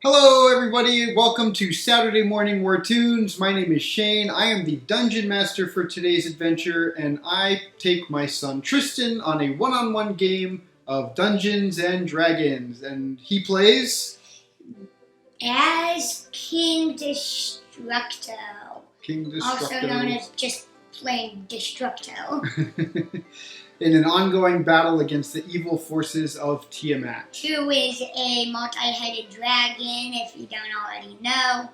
Hello everybody, welcome to Saturday Morning Wartoons. My name is Shane. I am the Dungeon Master for today's adventure, and I take my son Tristan on a one-on-one game of Dungeons and Dragons, and he plays... as King Destructo. King Destructo. Also known as just plain Destructo. In an ongoing battle against the evil forces of Tiamat. Who is a multi-headed dragon, if you don't already know.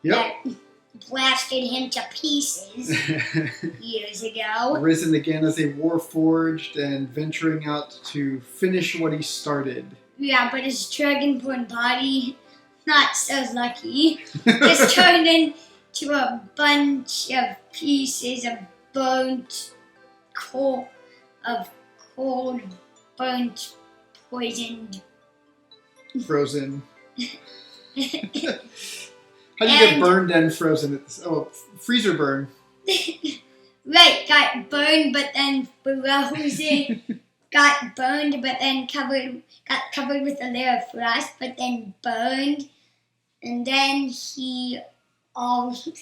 Yep. That blasted him to pieces years ago. Risen again as a warforged and venturing out to finish what he started. Yeah, but his dragonborn body, not so lucky. Just turned into a bunch of pieces of burnt coal. Of cold, burnt, poisoned, frozen. How do you get burned and frozen at this? Oh, freezer burn. Right, got burned, but then frozen. Got burned, but then got covered with a layer of frost, but then burned, and then he also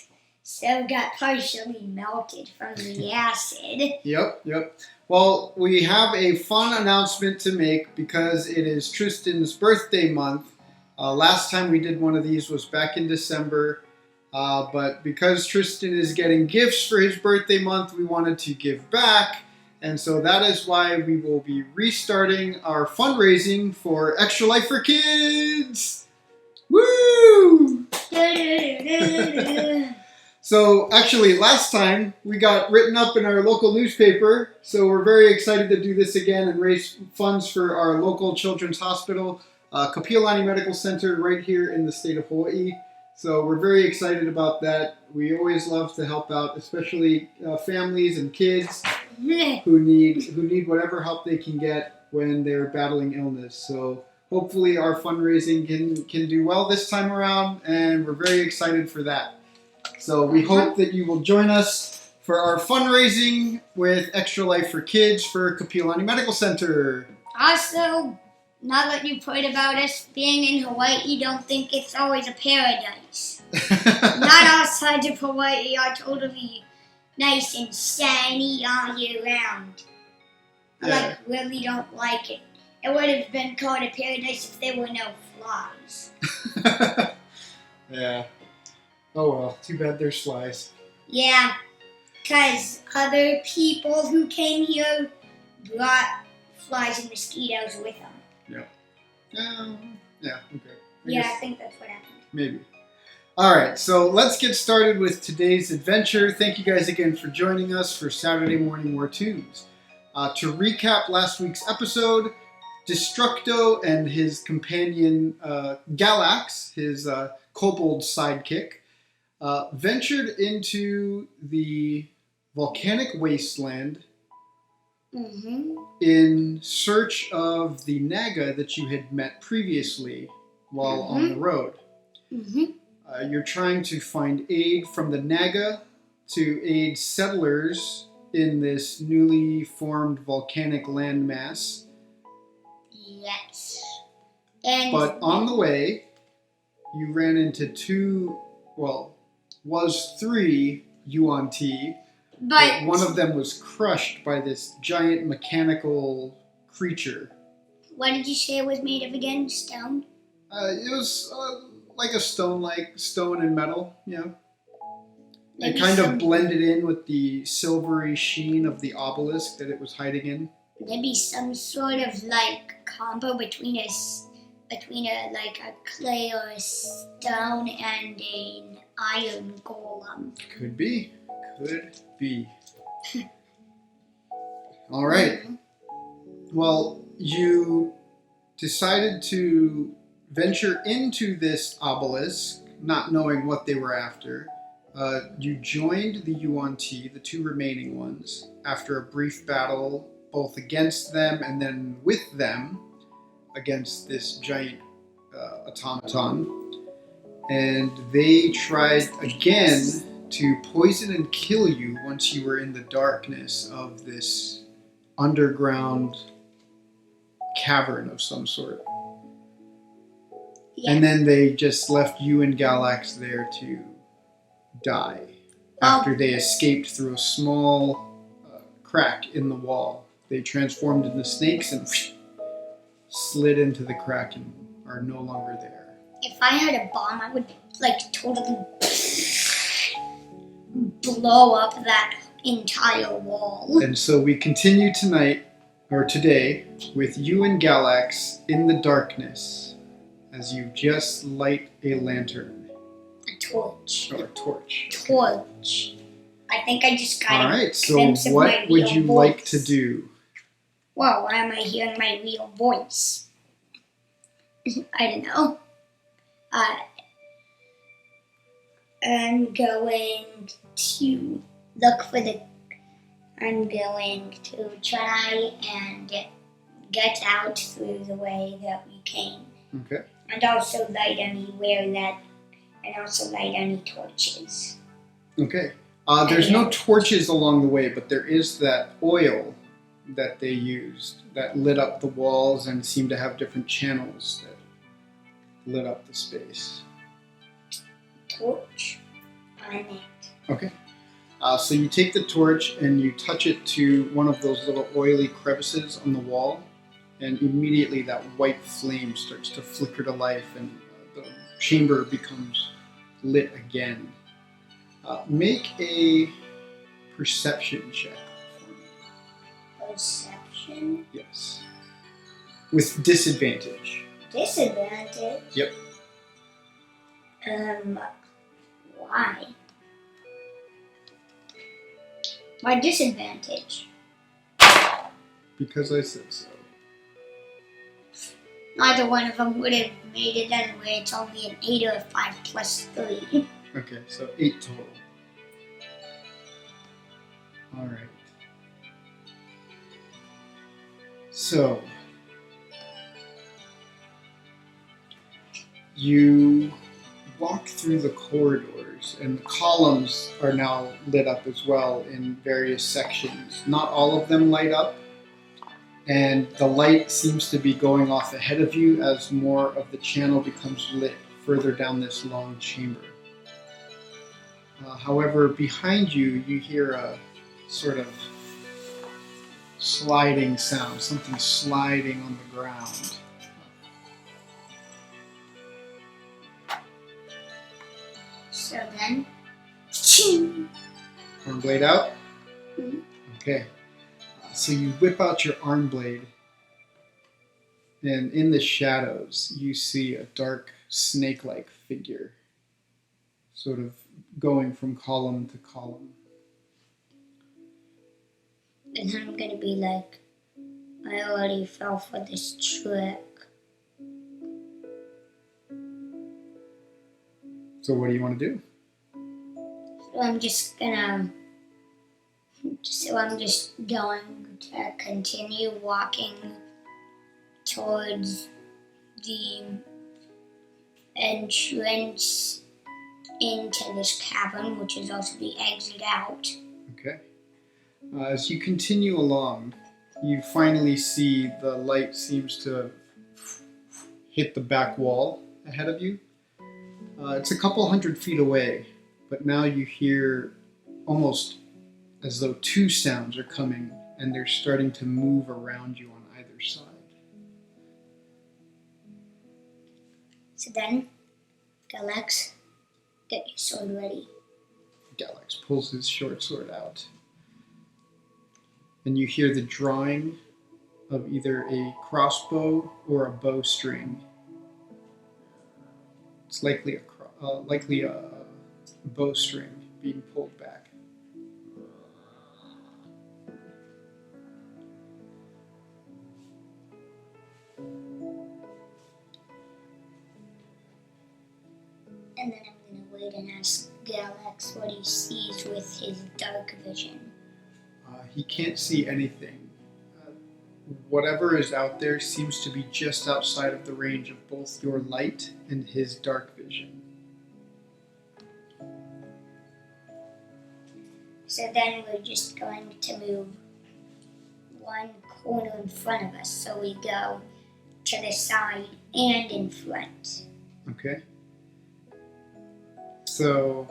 got partially melted from the acid. Yep. Well, we have a fun announcement to make because it is Tristan's birthday month. Last time we did one of these was back in December. But because Tristan is getting gifts for his birthday month, we wanted to give back. And so that is why we will be restarting our fundraising for Extra Life for Kids. Woo! So actually last time we got written up in our local newspaper, so we're very excited to do this again and raise funds for our local children's hospital, Kapiolani Medical Center right here in the state of Hawaii. So we're very excited about that. We always love to help out, especially families and kids who need whatever help they can get when they're battling illness. So hopefully our fundraising can do well this time around, and we're very excited for that. So we hope that you will join us for our fundraising with Extra Life for Kids for Kapiolani Medical Center. Also, now that you've heard about us being in Hawaii, don't think it's always a paradise. Not all sides of Hawaii are totally nice and sunny all year round. I really don't like it. It would have been called a paradise if there were no flies. Yeah. Oh well, too bad there's flies. Yeah, because other people who came here brought flies and mosquitoes with them. Yeah, okay. I think that's what happened. Maybe. Alright, so let's get started with today's adventure. Thank you guys again for joining us for Saturday Morning Wartoons. To recap last week's episode, Destructo and his companion Galax, his kobold sidekick, ventured into the volcanic wasteland in search of the Naga that you had met previously while on the road. You're trying to find aid from the Naga to aid settlers in this newly formed volcanic landmass. Yes. But on the way, you ran into three Yuan Ti, but one of them was crushed by this giant mechanical creature. What did you say it was made of again? Stone? It was like a stone and metal, yeah. Maybe it kind of blended in with the silvery sheen of the obelisk that it was hiding in. Maybe some sort of combo between a clay or a stone and an iron golem. Could be. All right. Well, you decided to venture into this obelisk, not knowing what they were after. You joined the Yuan Ti, the two remaining ones, after a brief battle, both against them and then with them, against this giant automaton. And they tried again to poison and kill you once you were in the darkness of this underground cavern of some sort. Yeah. And then they just left you and Galax there to die after they escaped through a small crack in the wall. They transformed into snakes and slid into the crack and are no longer there. If I had a bomb, I would totally blow up that entire wall. And so we continue today with you and Galax in the darkness as you just light a lantern. A torch. Or a torch. Torch. I think I just got All right, so glimpse of my what would real you voice. like to do? Well, why am I hearing my real voice? I don't know. I'm going to look for the... I'm going to try and get out through the way that we came. Okay. And also light any torches. Okay. There's no torches along the way, but there is that oil that they used that lit up the walls and seemed to have different channels that lit up the space. Torch on it. Okay. So you take the torch and you touch it to one of those little oily crevices on the wall, and immediately that white flame starts to flicker to life and the chamber becomes lit again. Make a perception check for me. Perception? Yes. With disadvantage. Disadvantage? Yep. Why? Why disadvantage? Because I said so. Neither one of them would have made it anyway. It's only an 8 or a 5 plus 3. Okay, so 8 total. Alright. So, you walk through the corridors, and the columns are now lit up as well in various sections. Not all of them light up, and the light seems to be going off ahead of you as more of the channel becomes lit further down this long chamber. However, behind you, you hear a sort of sliding sound, something sliding on the ground. So then, ching! Arm blade out? Mm-hmm. Okay. So you whip out your arm blade, and in the shadows, you see a dark snake-like figure, sort of going from column to column. And I'm gonna be like, I already fell for this trick. So what do you want to do? So I'm just going to continue walking towards the entrance into this cavern, which is also the exit out. Okay. As you continue along, you finally see the light seems to hit the back wall ahead of you. It's a couple 100 feet away, but now you hear almost as though two sounds are coming, and they're starting to move around you on either side. So then, Galax, get your sword ready. Galax pulls his short sword out, and you hear the drawing of either a crossbow or a bowstring. It's likely a bowstring being pulled back. And then I'm going to wait and ask Galax what he sees with his dark vision. He can't see anything. Whatever is out there seems to be just outside of the range of both your light and his dark vision. So then we're just going to move one corner in front of us, so we go to the side and in front. Okay. So,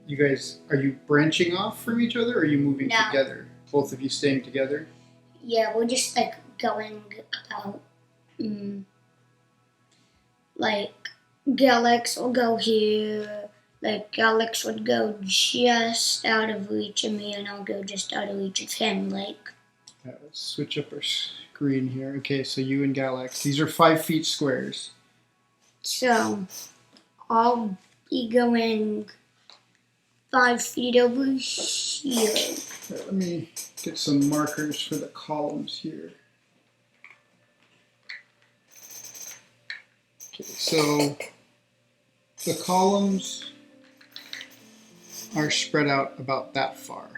you guys, are you branching off from each other, or are you moving No. together? Both of you staying together? Yeah, we're just like going about. Like Galax will go here. Like Galax would go just out of reach of me, and I'll go just out of reach of him. Like. Let's switch up our screen here. Okay, so you and Galax. These are 5 feet squares. So I'll be going 5 feet over here. Right, let me get some markers for the columns here. Okay, so the columns are spread out about that far.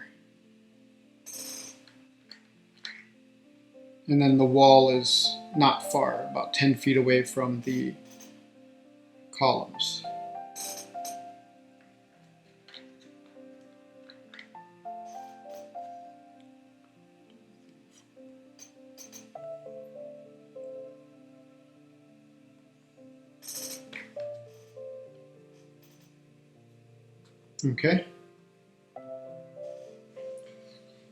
And then the wall is not far, about 10 feet away from the columns. Okay.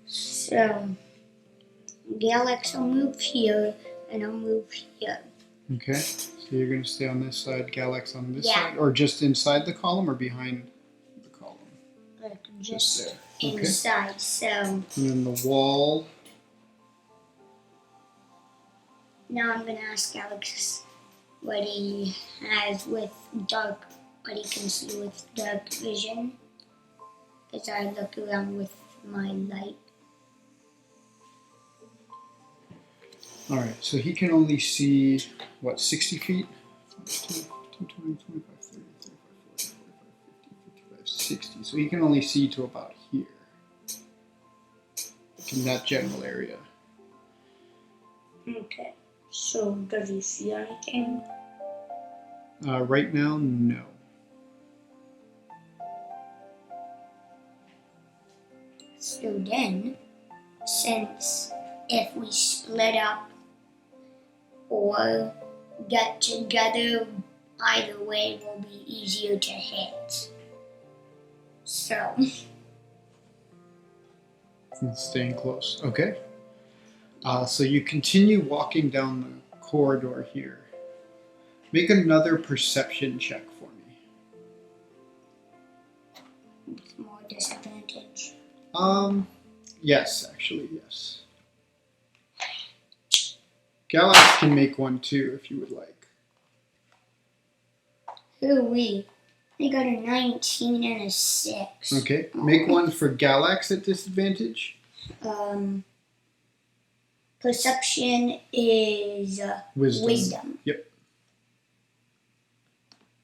So Galax will move here, and I'll move here. Okay. So you're going to stay on this side, Galax on this Yeah. side, or just inside the column or behind the column? Like just there. inside. So And then the wall. now I'm gonna ask Alex what he has with dark, what he can see with dark vision. As I look around with my light. All right, so he can only see, what, 60 feet? 10, 20, 25, 30, 35, 40, 45, 50, 55, 60. So he can only see to about here, in that general area. Okay. So does he see anything? Right now, no. So then, since if we split up or get together, either way will be easier to hit. So, And staying close. Okay. So you continue walking down the corridor here. Make another perception check for me. with more disadvantage. Yes, actually, yes. Galax can make one too if you would like. Hooey. I got a 19 and a 6. Okay, make one for Galax at disadvantage. Perception is wisdom. Yep.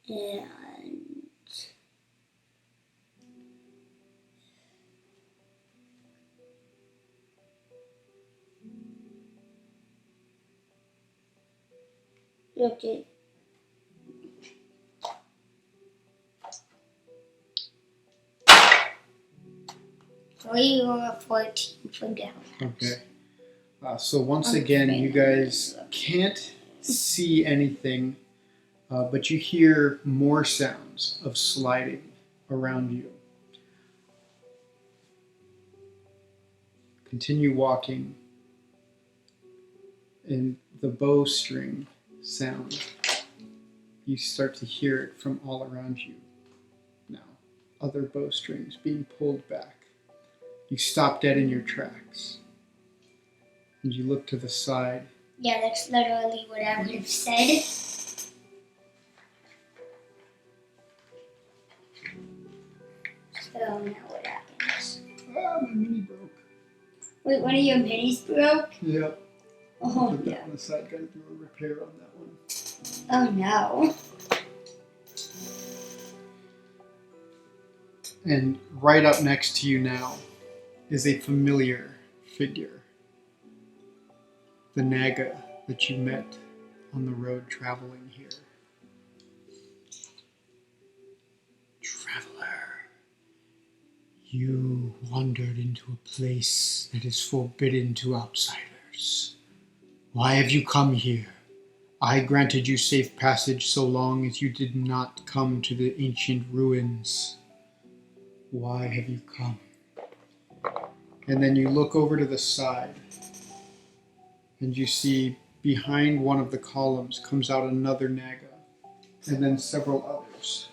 And okay. Three or a 14 for Galax. Okay. So once again, you guys can't see anything, but you hear more sounds of sliding around you. Continue walking, and the bowstring sound, you start to hear it from all around you now. Other bowstrings being pulled back. You stop dead in your tracks, and you look to the side. Yeah, that's literally what I would have said. So now what happens? Ah, my mini broke. Wait, one of your minis broke? Yep. Oh, Put that yeah. on the side. Got to do a repair on that one. Oh, no. And right up next to you now is a familiar figure. The Naga that you met on the road traveling here. Traveler, you wandered into a place that is forbidden to outsiders. Why have you come here? I granted you safe passage so long as you did not come to the ancient ruins. Why have you come? And then you look over to the side, and you see behind one of the columns comes out another Naga, and then several others.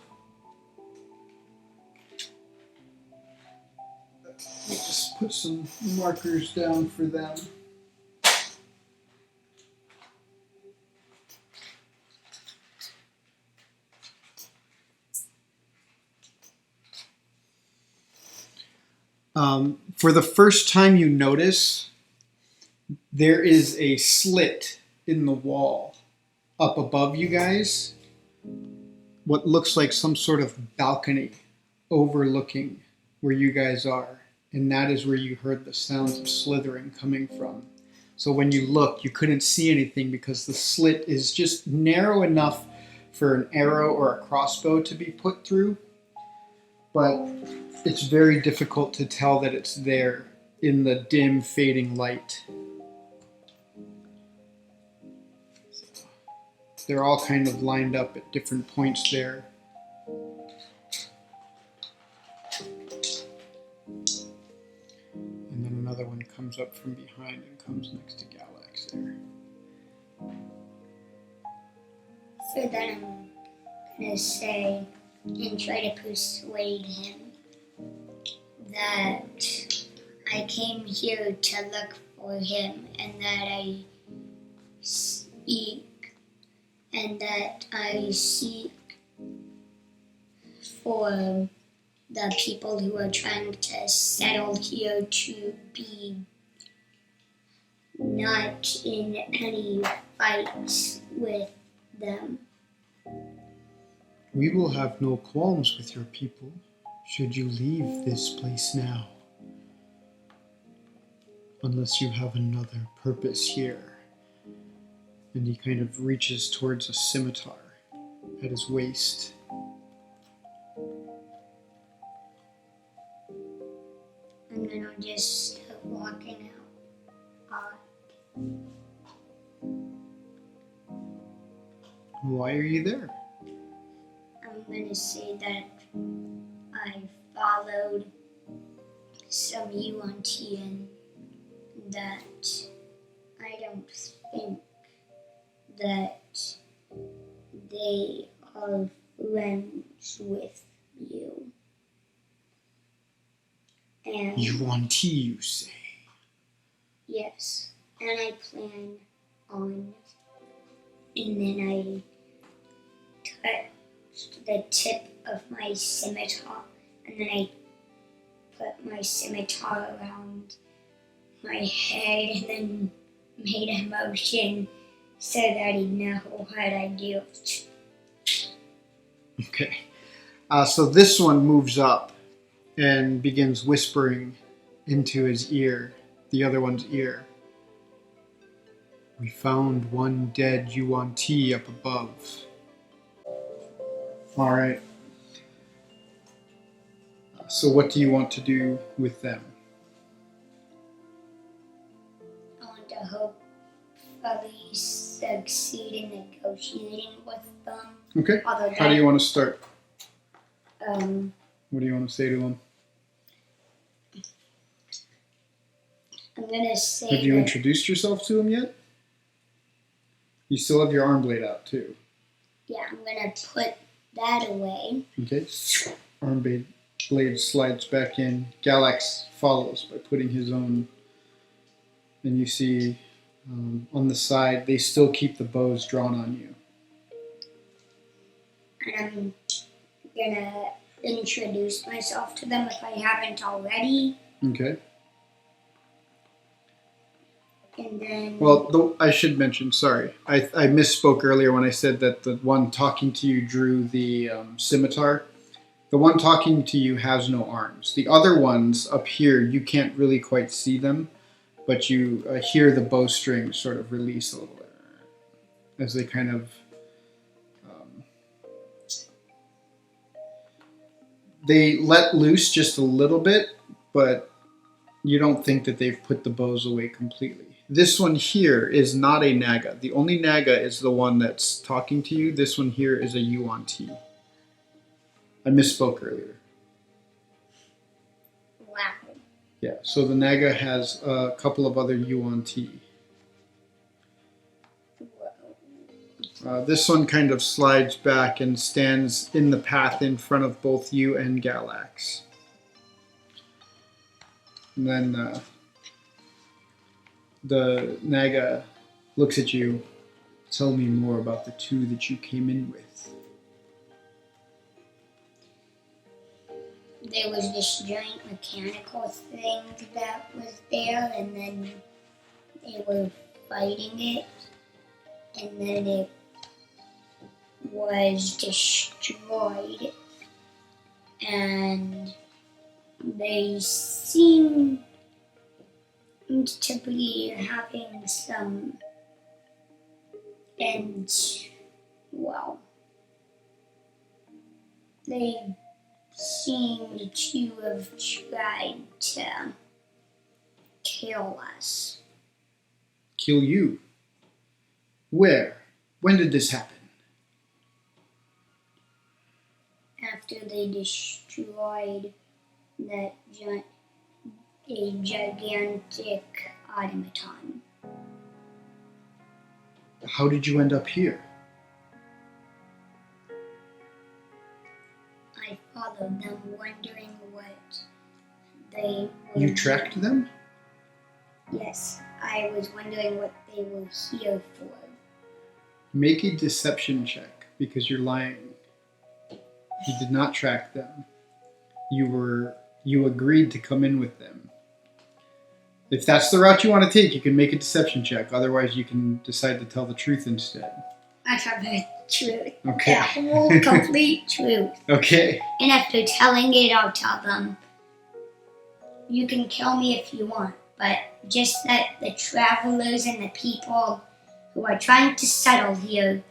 Let me just put some markers down for them. For the first time you notice, there is a slit in the wall up above you guys. What looks like some sort of balcony overlooking where you guys are. And that is where you heard the sounds of slithering coming from. So when you looked, you couldn't see anything because the slit is just narrow enough for an arrow or a crossbow to be put through. But it's very difficult to tell that it's there in the dim, fading light. They're all kind of lined up at different points there. And then another one comes up from behind and comes next to Galax there. So then I'm gonna say and try to persuade him that I came here to look for him and that I seek for the people who are trying to settle here to be not in any fights with them. We will have no qualms with your people should you leave this place now. Unless you have another purpose here. And he kind of reaches towards a scimitar at his waist. And then I'll just start walking out. Why are you there? I'm going to say that I followed some Yuan-Tian, that I don't think that they are friends with you. And Yuan-Ti, you say? yes, and I plan on, and then I touched the tip of my scimitar, and then I put my scimitar around my head and then made a motion so that he'd know what I do. Okay. So this one moves up and begins whispering into his ear, the other one's ear. We found one dead Yuan-Ti up above. All right. So what do you want to do with them? I want to hopefully succeed in negotiating with them. Okay. Although How do you want to start? I'm What do you want to say to them? gonna say Have you that, introduced yourself to them yet? You still have your arm blade out too. yeah, I'm gonna put that away. Okay. Arm blade slides back in. Galax follows by putting his own. And you see on the side, they still keep the bows drawn on you. And I'm gonna introduce myself to them if I haven't already. Okay. And then Well, I should mention, sorry, I misspoke earlier when I said that the one talking to you drew the scimitar. The one talking to you has no arms. The other ones up here, you can't really quite see them, but you hear the bowstring sort of release a little bit as they kind of... they let loose just a little bit, but you don't think that they've put the bows away completely. This one here is not a Naga. The only Naga is the one that's talking to you. This one here is a Yuan-Ti. I misspoke earlier. Wow. Yeah, so the Naga has a couple of other Yuan-Ti. This one kind of slides back and stands in the path in front of both you and Galax. And then the Naga looks at you. Tell me more about the two that you came in with. There was this giant mechanical thing that was there, and then they were fighting it, and then it was destroyed, and they seemed to be having some, and well, they seemed to have tried to kill us. Kill you? Where? When did this happen? After they destroyed that a gigantic automaton. How did you end up here? I followed them, wondering what they were. You tracked them? Yes, I was wondering what they were here for. Make a deception check, because you're lying. You did not track them. You agreed to come in with them. If that's the route you want to take, you can make a deception check. Otherwise, you can decide to tell the truth instead. I tell the truth. Okay. The whole complete truth. Okay. And after telling it, I'll tell them, you can kill me if you want, but just that the travelers and the people who are trying to settle here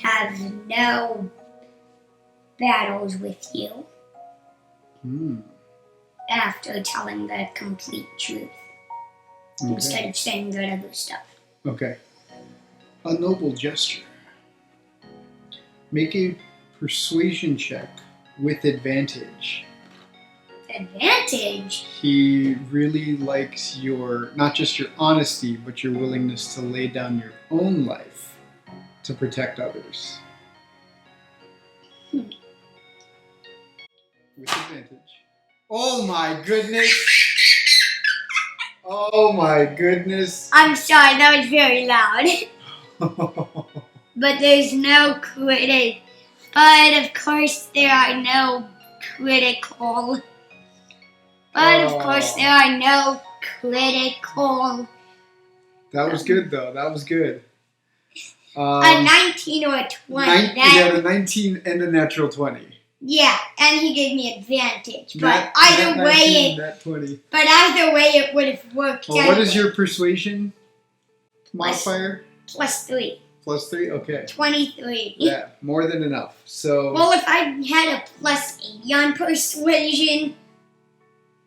have no battles with you. After telling the complete truth. Okay. Instead of saying that other stuff. Okay. A noble gesture. Make a persuasion check with advantage. Advantage? He really likes not just your honesty, but your willingness to lay down your own life to protect others. With advantage. Oh my goodness! Oh my goodness! I'm sorry, that was very loud. But there's no critic. But of course there are no critical. But of course there are no critical. That was good though. That was good. A 19 or a 20. You got a 19 and a natural 20. Yeah, and he gave me advantage. But Not either 19, way, not 20. But either way, it would have worked. Well, what is your persuasion modifier? +3. +3. Okay. 23. Yeah, more than enough. So. Well, if I had a +80 on persuasion,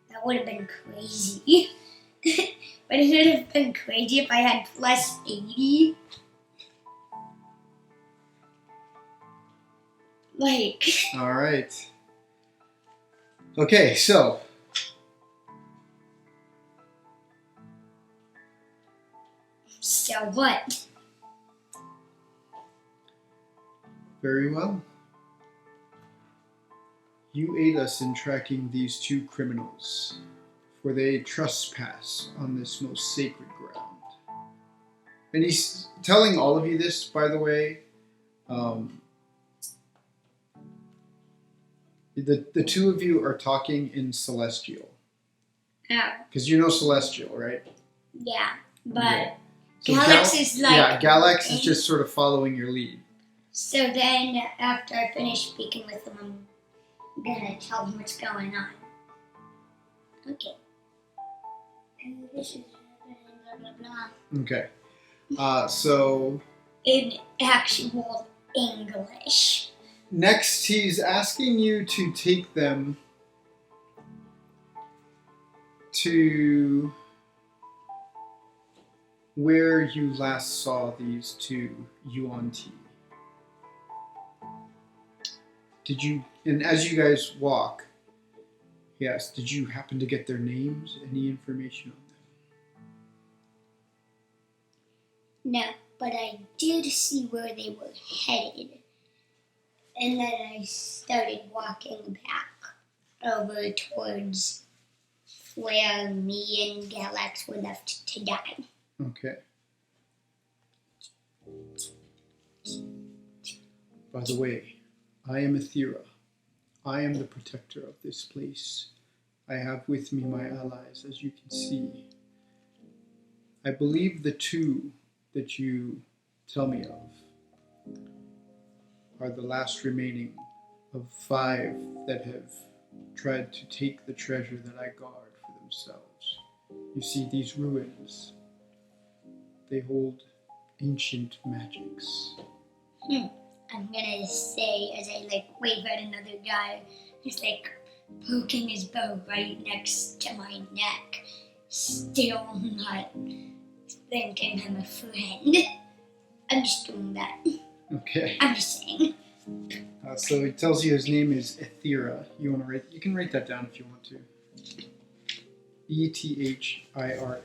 that would have been crazy. But it would have been crazy if I had +80. Like. All right. Okay, so. So what? Very well. You aid us in tracking these two criminals, for they trespass on this most sacred ground. And he's telling all of you this, by the way. The two of you are talking in Celestial. Oh. Because you know Celestial, right? Yeah, but Yeah. So Galax is like. Yeah, Galax is just sort of following your lead. So then, after I finish speaking with him, I'm gonna tell him what's going on. Okay. And this is blah blah blah. Okay. So. In actual English. Next, he's asking you to take them to where you last saw these two Yuan-Ti. Did you, and as you guys walk, yes, did you happen to get their names? Any information on them? No, but I did see where they were headed. And then I started walking back over towards where me and Galax were left to die. Okay. By the way, I am Aethera. I am the protector of this place. I have with me my allies, as you can see. I believe the two that you tell me of are the last remaining of 5 that have tried to take the treasure that I guard for themselves. You see these ruins. They hold ancient magics. I'm gonna say, as I wave at another guy who's poking his bow right next to my neck, still not thinking I'm a friend. I'm just doing that. Okay. I'm just saying. So it tells you his name is Aethera. You can write that down if you want to. Ethira.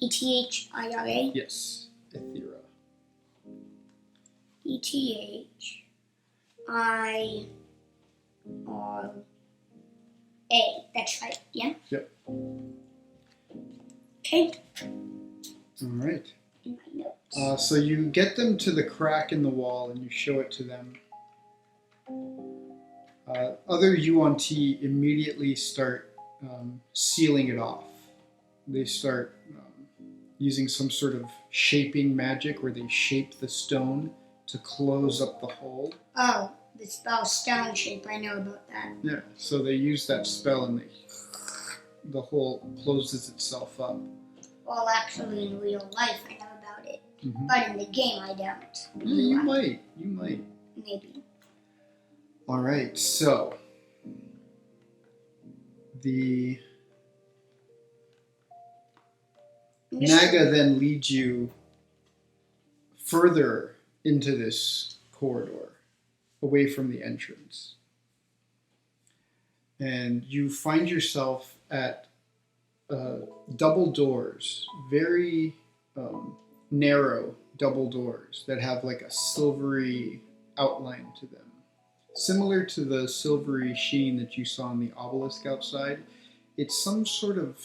Ethira? Yes, Aethera. Ethira. That's right, yeah? Yep. Okay. All right. In my notes. So you get them to the crack in the wall and you show it to them. Other Yuan-Ti immediately start sealing it off. They start using some sort of shaping magic where they shape the stone to close up the hole. Oh, the spell stone shape, I know about that. Yeah, so they use that spell and the hole closes itself up. Well, actually, in real life, I know about it. Mm-hmm. But in the game, I don't. You might. Maybe. All right, so the Naga then leads you further into this corridor, away from the entrance. And you find yourself at double doors, very narrow double doors that have a silvery outline to them. Similar to the silvery sheen that you saw on the obelisk outside, it's some sort of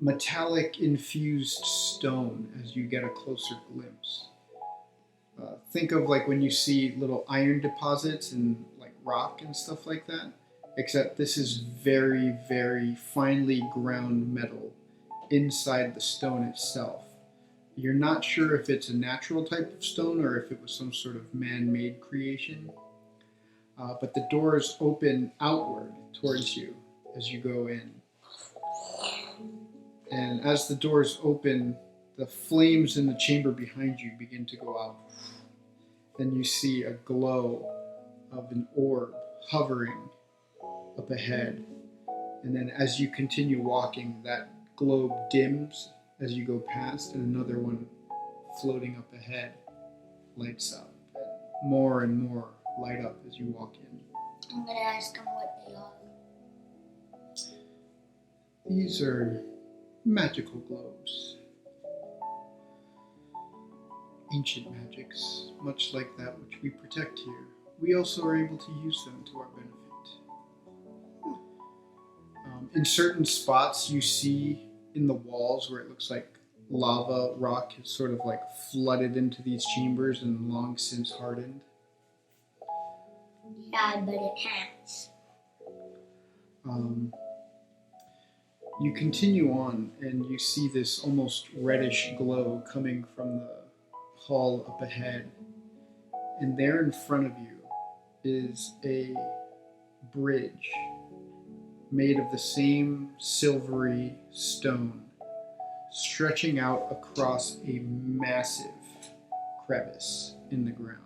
metallic infused stone as you get a closer glimpse. Think of when you see little iron deposits in rock and stuff like that, except this is very, very finely ground metal inside the stone itself. You're not sure if it's a natural type of stone or if it was some sort of man-made creation, but the doors open outward towards you as you go in. And as the doors open, the flames in the chamber behind you begin to go out. Then you see a glow of an orb hovering up ahead. And then as you continue walking, that globe dims as you go past, and another one floating up ahead lights up. More and more light up as you walk in. I'm going to ask them what they are. These are magical globes. Ancient magics, much like that which we protect here. We also are able to use them to our benefit. In certain spots you see in the walls where it looks like lava rock has sort of flooded into these chambers and long since hardened. Yeah, but it has. You continue on and you see this almost reddish glow coming from the hall up ahead. And there in front of you is a bridge made of the same silvery stone, stretching out across a massive crevice in the ground.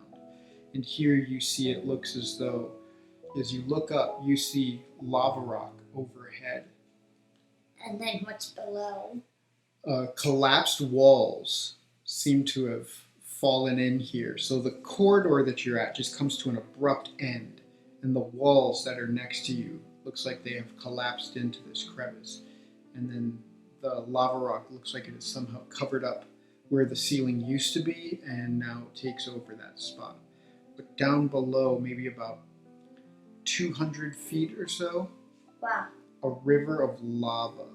And here you see it looks as though, as you look up, you see lava rock overhead. And then what's below? Collapsed walls seem to have fallen in here. So the corridor that you're at just comes to an abrupt end, and the walls that are next to you looks like they have collapsed into this crevice. And then the lava rock looks like it is somehow covered up where the ceiling used to be and now takes over that spot. But down below, maybe about 200 feet or so, Wow. a river of lava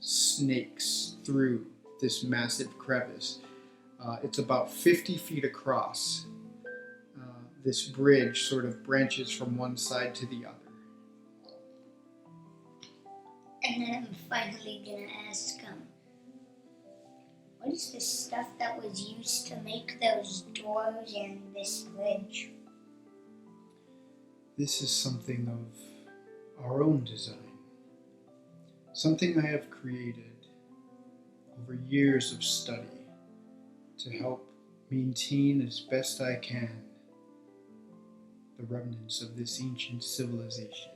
snakes through this massive crevice. It's about 50 feet across. This bridge sort of branches from one side to the other. And then I'm finally gonna ask what is the stuff that was used to make those doors and this bridge? This is something of our own design. Something I have created over years of study to help maintain as best I can the remnants of this ancient civilization.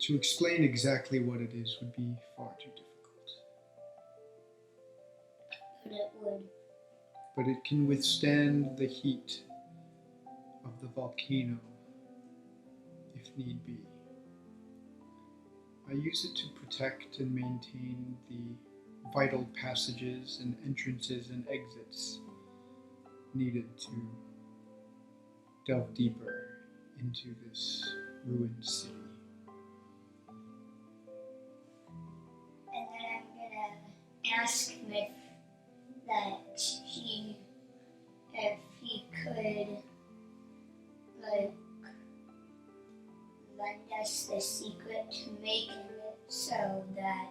To explain exactly what it is would be far too difficult. But it would. But it can withstand the heat of the volcano if need be. I use it to protect and maintain the vital passages and entrances and exits needed to delve deeper into this ruined city. And then I'm gonna ask Smith that if he could, lend us the secret to making it so that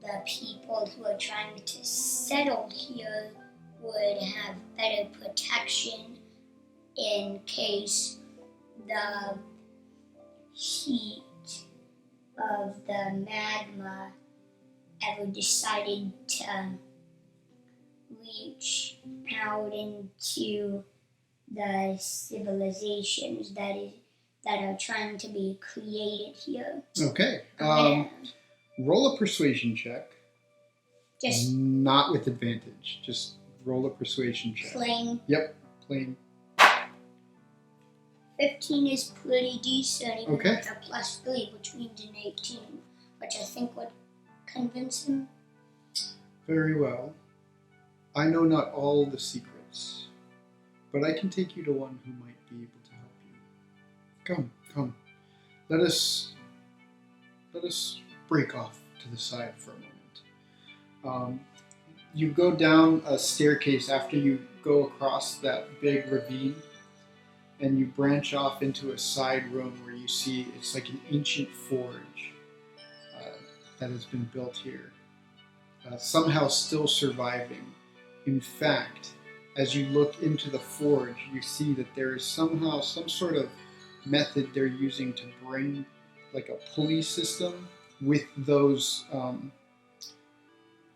the people who are trying to settle here would have better protection in case the heat of the magma ever decided to reach out into the civilizations that are trying to be created here. Okay. Roll a persuasion check. Just not with advantage. Just roll a persuasion check. plain. Yep, plain. 15 is pretty decent, even Okay. with a +3, which means an 18, which I think would convince him. Very well. I know not all the secrets, but I can take you to one who might be able to help you. Come. Let us break off to the side for a moment. You go down a staircase after you go across that big ravine, and you branch off into a side room where you see it's like an ancient forge that has been built here, somehow still surviving. In fact, as you look into the forge, you see that there is somehow some sort of method they're using to bring like a pulley system with those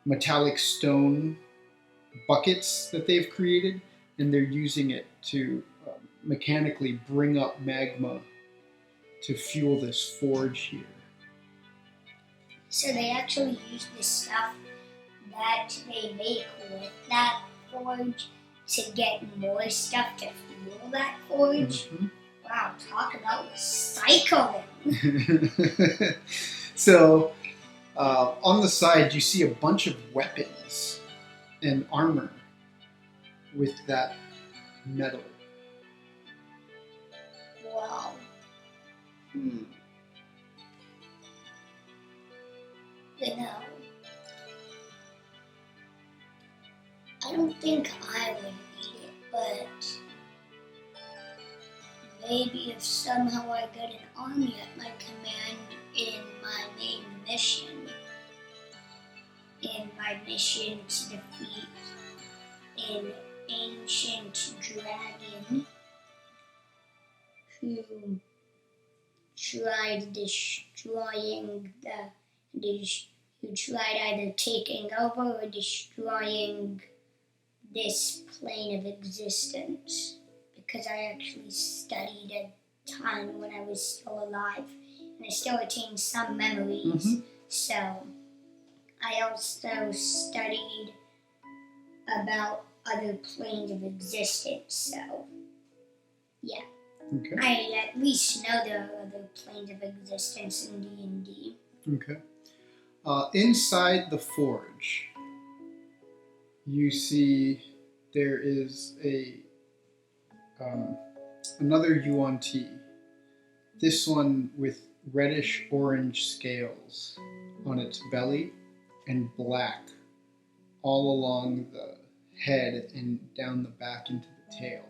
metallic stone buckets that they've created, and they're using it to mechanically bring up magma to fuel this forge here. So they actually use the stuff that they make with that forge to get more stuff to fuel that forge. Mm-hmm. Wow, talk about recycling. So, on the side, you see a bunch of weapons and armor with that metal. Wow. You know, I don't think I would need it, but maybe if somehow I get an army at my command in my main mission, to defeat an ancient dragon who tried who tried either taking over or destroying this plane of existence, because I actually studied a ton when I was still alive, and it still retains some memories. Mm-hmm. So I also studied about other planes of existence. So yeah, Okay. I at least know there are other planes of existence in D&D. Okay. Inside the forge, you see there is another yuan ti. This one with reddish orange scales on its belly and black all along the head and down the back into the tail.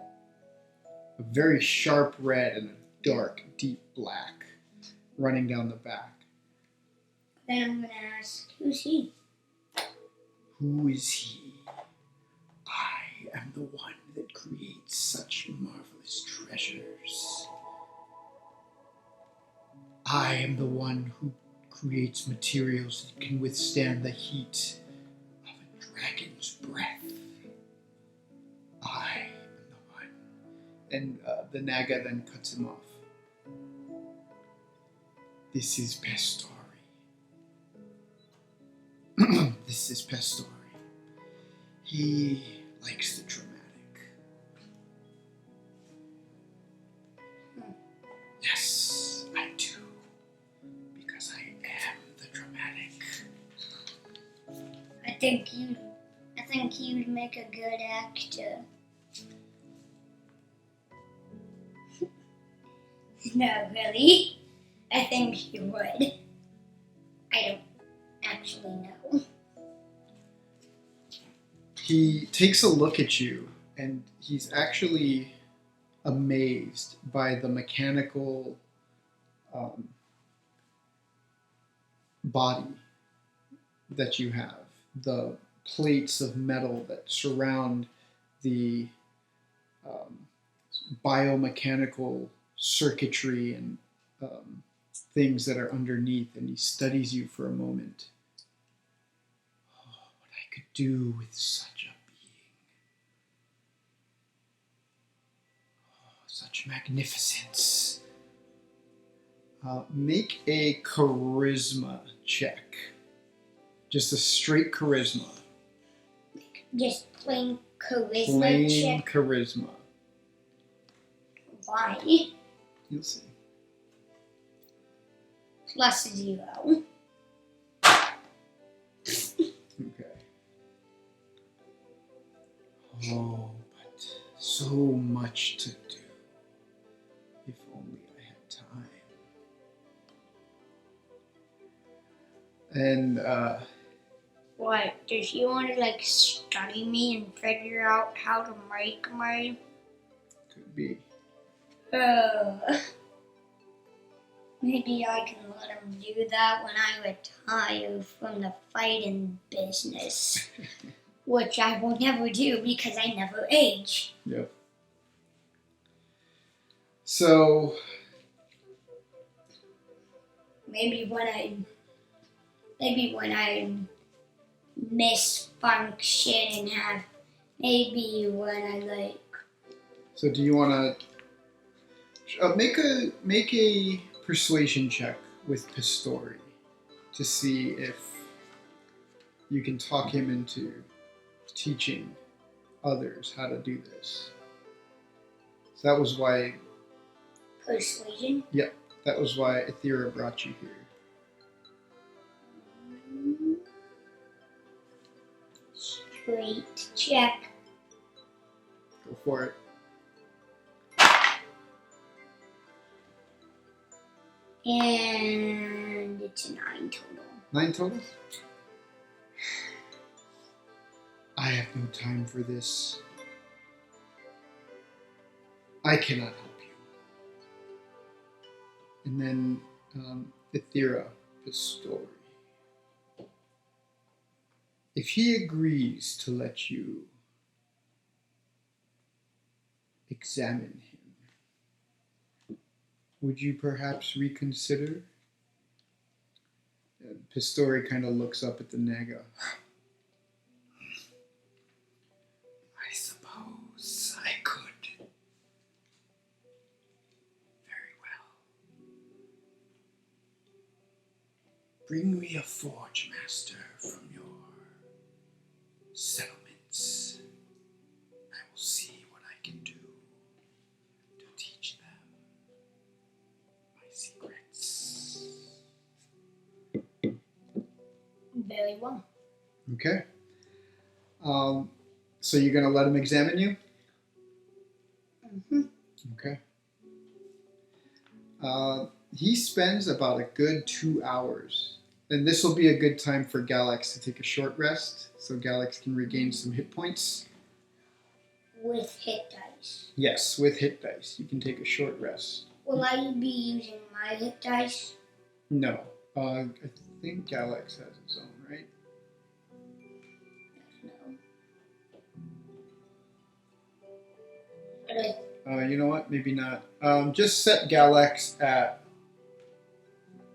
A very sharp red and a dark, deep black running down the back. Then I'm going to ask, who's he? Who is he? I am the one that creates such marvelous treasures. I am the one who creates materials that can withstand the heat of a dragon's breath. I am the one. And the Naga then cuts him off. This is Pestori. This is Pestori. He likes the dramatic. Yes, I do. Because I am the dramatic. I think you'd make a good actor. No, really? I think you would. I don't actually know. He takes a look at you, and he's actually amazed by the mechanical body that you have, the plates of metal that surround the biomechanical circuitry and things that are underneath, and he studies you for a moment. Oh, what I could do with such a being. Oh, such magnificence. Make a charisma check. Just a straight charisma. Just plain charisma Plain check. charisma. Why? You'll see. +0. Okay. Oh, but so much to do. If only I had time. And, What? Does he want to study me and figure out how to make my... could be. Maybe I can let him do that when I retire from the fighting business. Which I will never do because I never age. Yep. So, Maybe when I misfunction and have... Maybe when I so do you want to make a persuasion check with Pistori to see if you can talk him into teaching others how to do this. So that was why. Persuasion? Yep, that was why Aethera brought you here. Straight check. Go for it. And it's a 9 total. 9 total? I have no time for this. I cannot help you. And then Aethera, Pistori. If he agrees to let you examine him, would you perhaps reconsider? Pistori kind of looks up at the Naga. I suppose I could. Very well. Bring me a forge master from your settlements. I will see what I can do to teach them my secrets. Very well. Okay. So you're going to let him examine you? Mm-hmm. Okay. He spends about a good 2 hours. And this will be a good time for Galax to take a short rest, so Galax can regain some hit points. With hit dice. Yes, with hit dice. You can take a short rest. Will I be using my hit dice? No. I think Galax has his own, right? No. You know what? Maybe not. Just set Galax at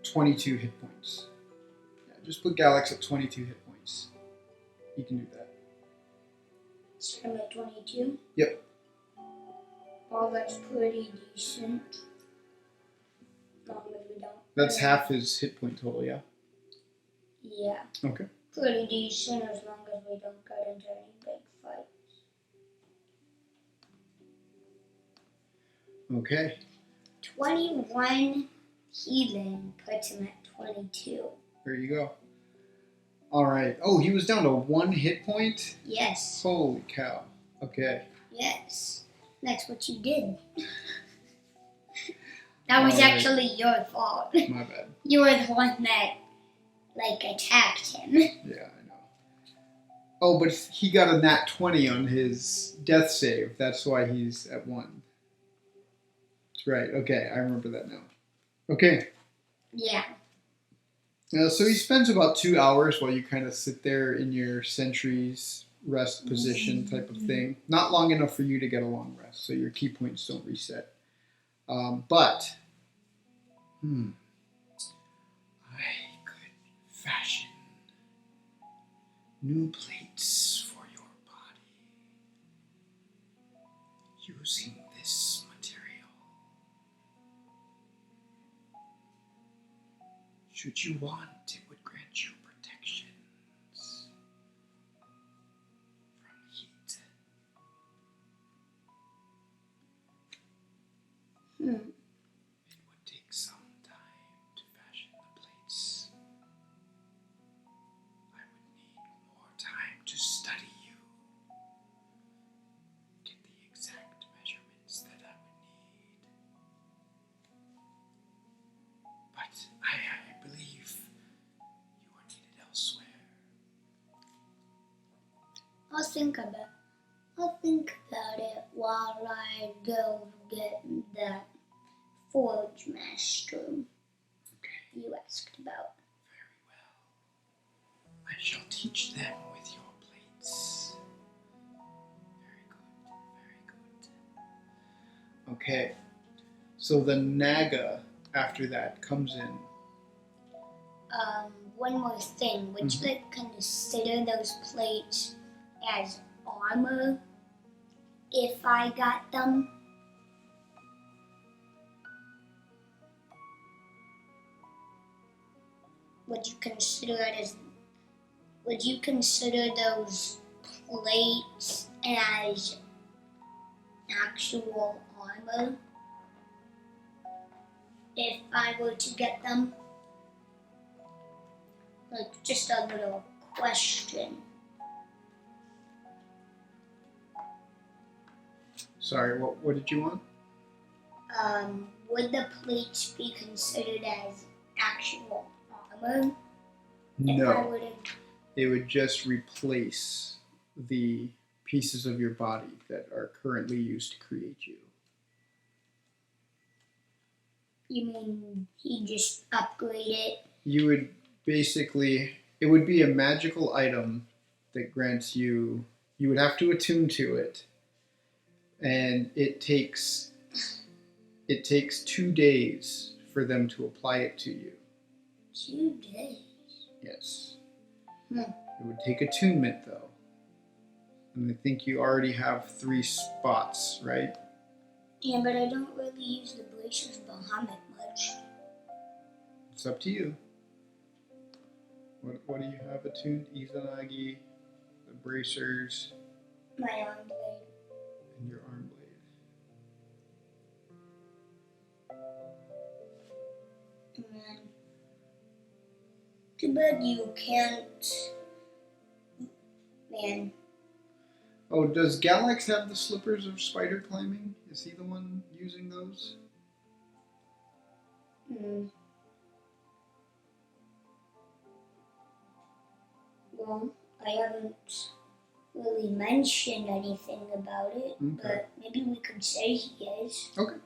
22 hit points. Yeah, just put Galax at 22 hit points. You can do that. So I'm at 22? Yep. Oh, that's pretty decent. Long as we don't. That's half his hit point total, yeah? Yeah. Okay. Pretty decent as long as we don't get into any big fights. Okay. 21 healing puts him at 22. There you go. All right. Oh, he was down to 1 hit point? Yes. Holy cow. Okay. Yes. That's what you did. That was Alright. actually your fault. My bad. You were the one that, attacked him. Yeah, I know. Oh, but he got a nat 20 on his death save. That's why he's at 1. That's right. Okay, I remember that now. Okay. Yeah. So he spends about 2 hours while you kind of sit there in your sentry's rest position type of thing. Not long enough for you to get a long rest, so your key points don't reset. But I could fashion new plates for your body using this material. Should you want, it would grant you protections from heat. It would take some time to fashion the plates. I would need more time to study you, get the exact measurements that I would need. But I believe you are needed elsewhere. I'll think about it while I go get that forge master Okay, you asked about. very well. I shall teach them with your plates. Very good, very good. Okay, so the Naga after that comes in. One more thing. Would you consider those plates as armor if I got them? Would you consider those plates as actual armor if I were to get them? Just a little question. Sorry, what did you want? Would the plates be considered as actual armor? If I No, were to... it would just replace the pieces of your body that are currently used to create you. You mean he just upgrade it? You would basically, it would be a magical item that grants you, you would have to attune to it, and it takes 2 days for them to apply it to you. 2 days? Yes. Hmm. It would take attunement though. And I think you already have 3 spots, right? Yeah, but I don't really use the Glaciers Bahamut much. It's up to you. What do you have attuned? Izanagi, the bracers, My arm blade. and your arm blade. Man. Too bad you can't. Man. Oh, does Galax have the slippers of spider climbing? Is he the one using those? Well, I haven't really mentioned anything about it, but maybe we could say he is. Okay.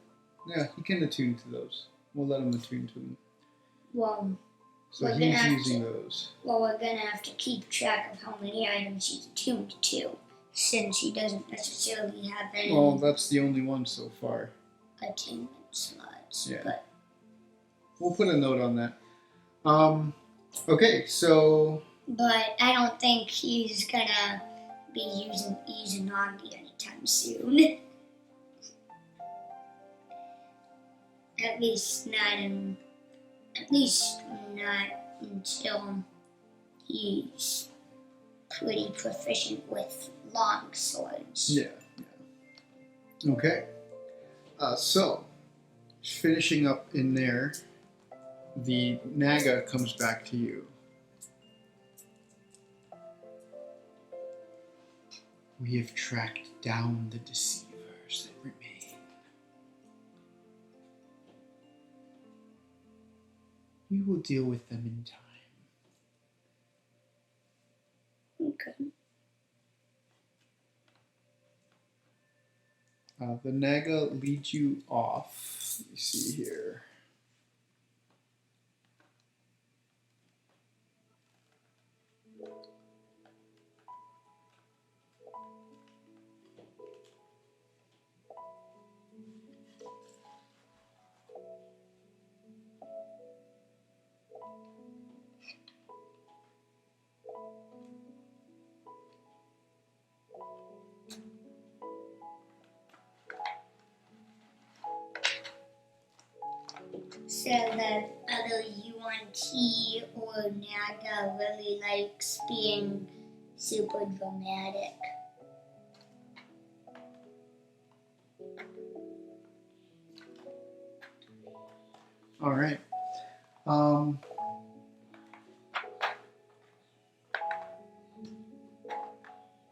Yeah, he can attune to those. We'll let him attune to them. Well, So he's using those. Well, we're gonna have to keep track of how many items he's attuned to, since he doesn't necessarily have any. Well, that's the only one so far. Attunement slots. Yeah. But we'll put a note on that. Okay, so. But I don't think he's gonna be using Izanagi anytime soon. At least not until he's pretty proficient with long swords. Yeah. Okay. So, finishing up in there, the Naga comes back to you. We have tracked down the deceivers that remain. We will deal with them in time. Okay. The Naga leads you off. Let me see here. So the other UNT or Naga really likes being super dramatic. All right.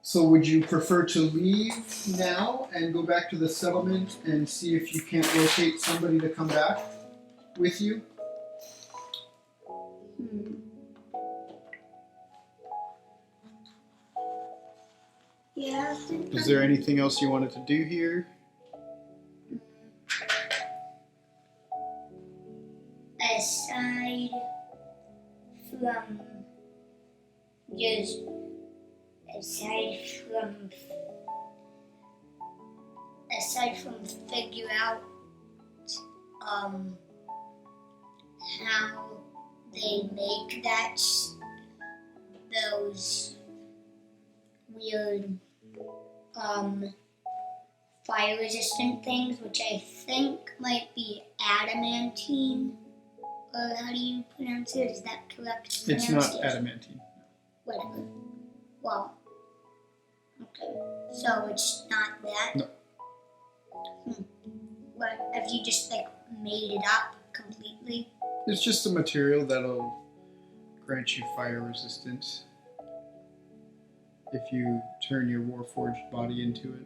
So would you prefer to leave now and go back to the settlement and see if you can't locate somebody to come back with you? Yeah, I think Is there anything else you wanted to do here? aside from just aside from figure out how they make those weird fire resistant things, which I think might be adamantine. Or how do you pronounce it? Is that correct? It's not adamantine. Whatever. Well, okay. So it's not that? No. But have you just made it up completely? It's just a material that'll grant you fire resistance if you turn your Warforged body into it.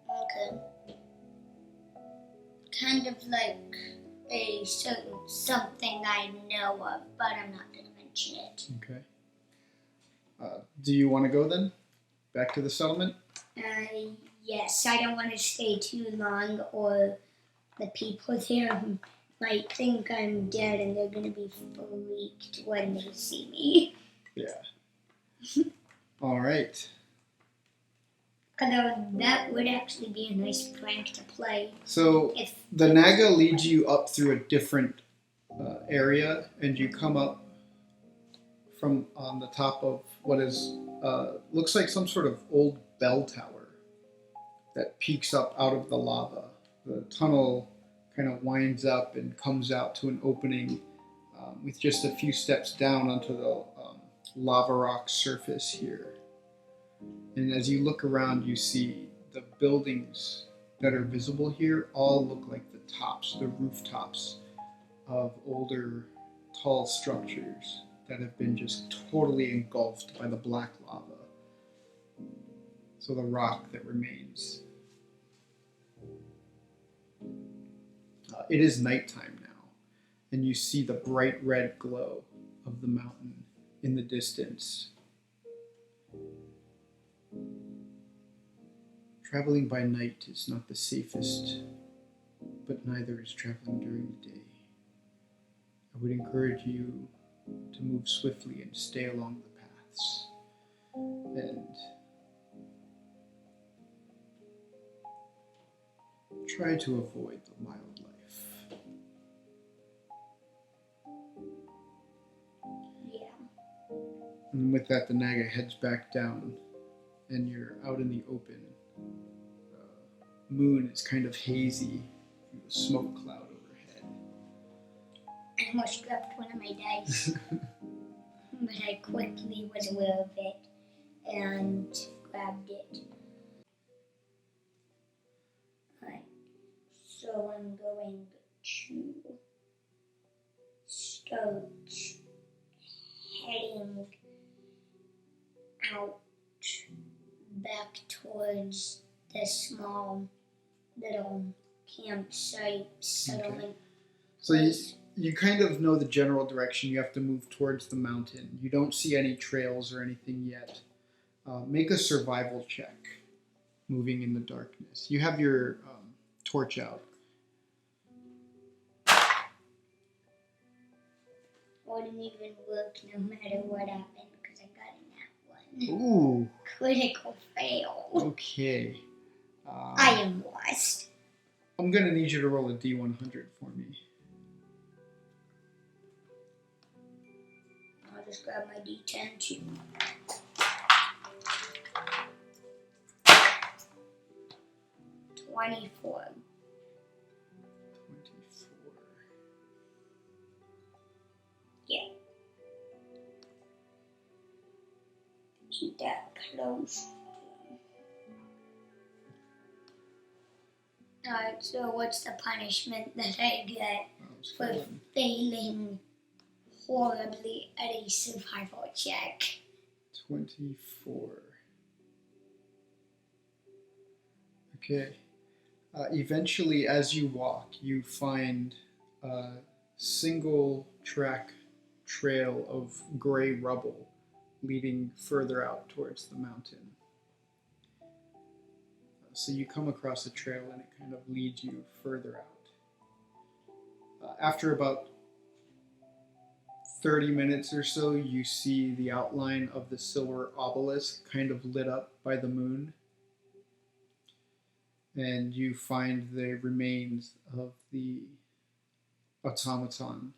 Okay. Kind of like a certain something I know of, but I'm not going to mention it. Okay. Do you want to go then? Back to the settlement? Yes, I don't want to stay too long, or the people there might think I'm dead and they're going to be freaked when they see me. Yeah. All right. Although that would actually be a nice prank to play. So the Naga leads you up through a different area, and you come up from on the top of what is looks like some sort of old bell tower that peeks up out of the lava. The tunnel kind of winds up and comes out to an opening with just a few steps down onto the lava rock surface here. And as you look around, you see the buildings that are visible here all look like the tops, the rooftops of older, tall structures that have been just totally engulfed by the black lava. So the rock that remains. It is nighttime now, and you see the bright red glow of the mountain in the distance. Traveling by night is not the safest, but neither is traveling during the day. I would encourage you to move swiftly and stay along the paths, and try to avoid the wildlife. Yeah. And with that, the Naga heads back down, and you're out in the open. The moon is kind of hazy through the smoke cloud overhead. I almost dropped one of my dice, but I quickly was aware of it and grabbed it. Alright, so I'm going to start heading out back towards the small little campsite settlement. So you kind of know the general direction. You have to move towards the mountain. You don't see any trails or anything yet. Make a survival check, moving in the darkness. You have your torch out. Wouldn't even work no matter what happened because I got in that one. Ooh. Critical fail. Okay. I am lost. I'm going to need you to roll a D100 for me. I'll just grab my D10 too. $24. 24. Yeah. Keep that close. Alright, so what's the punishment that I get for failing horribly at a survival check? 24. Okay. Eventually, as you walk, you find a single track trail of gray rubble leading further out towards the mountain. So you come across a trail and it kind of leads you further out. After about 30 minutes or so, you see the outline of the silver obelisk kind of lit up by the moon. And you find the remains of the automaton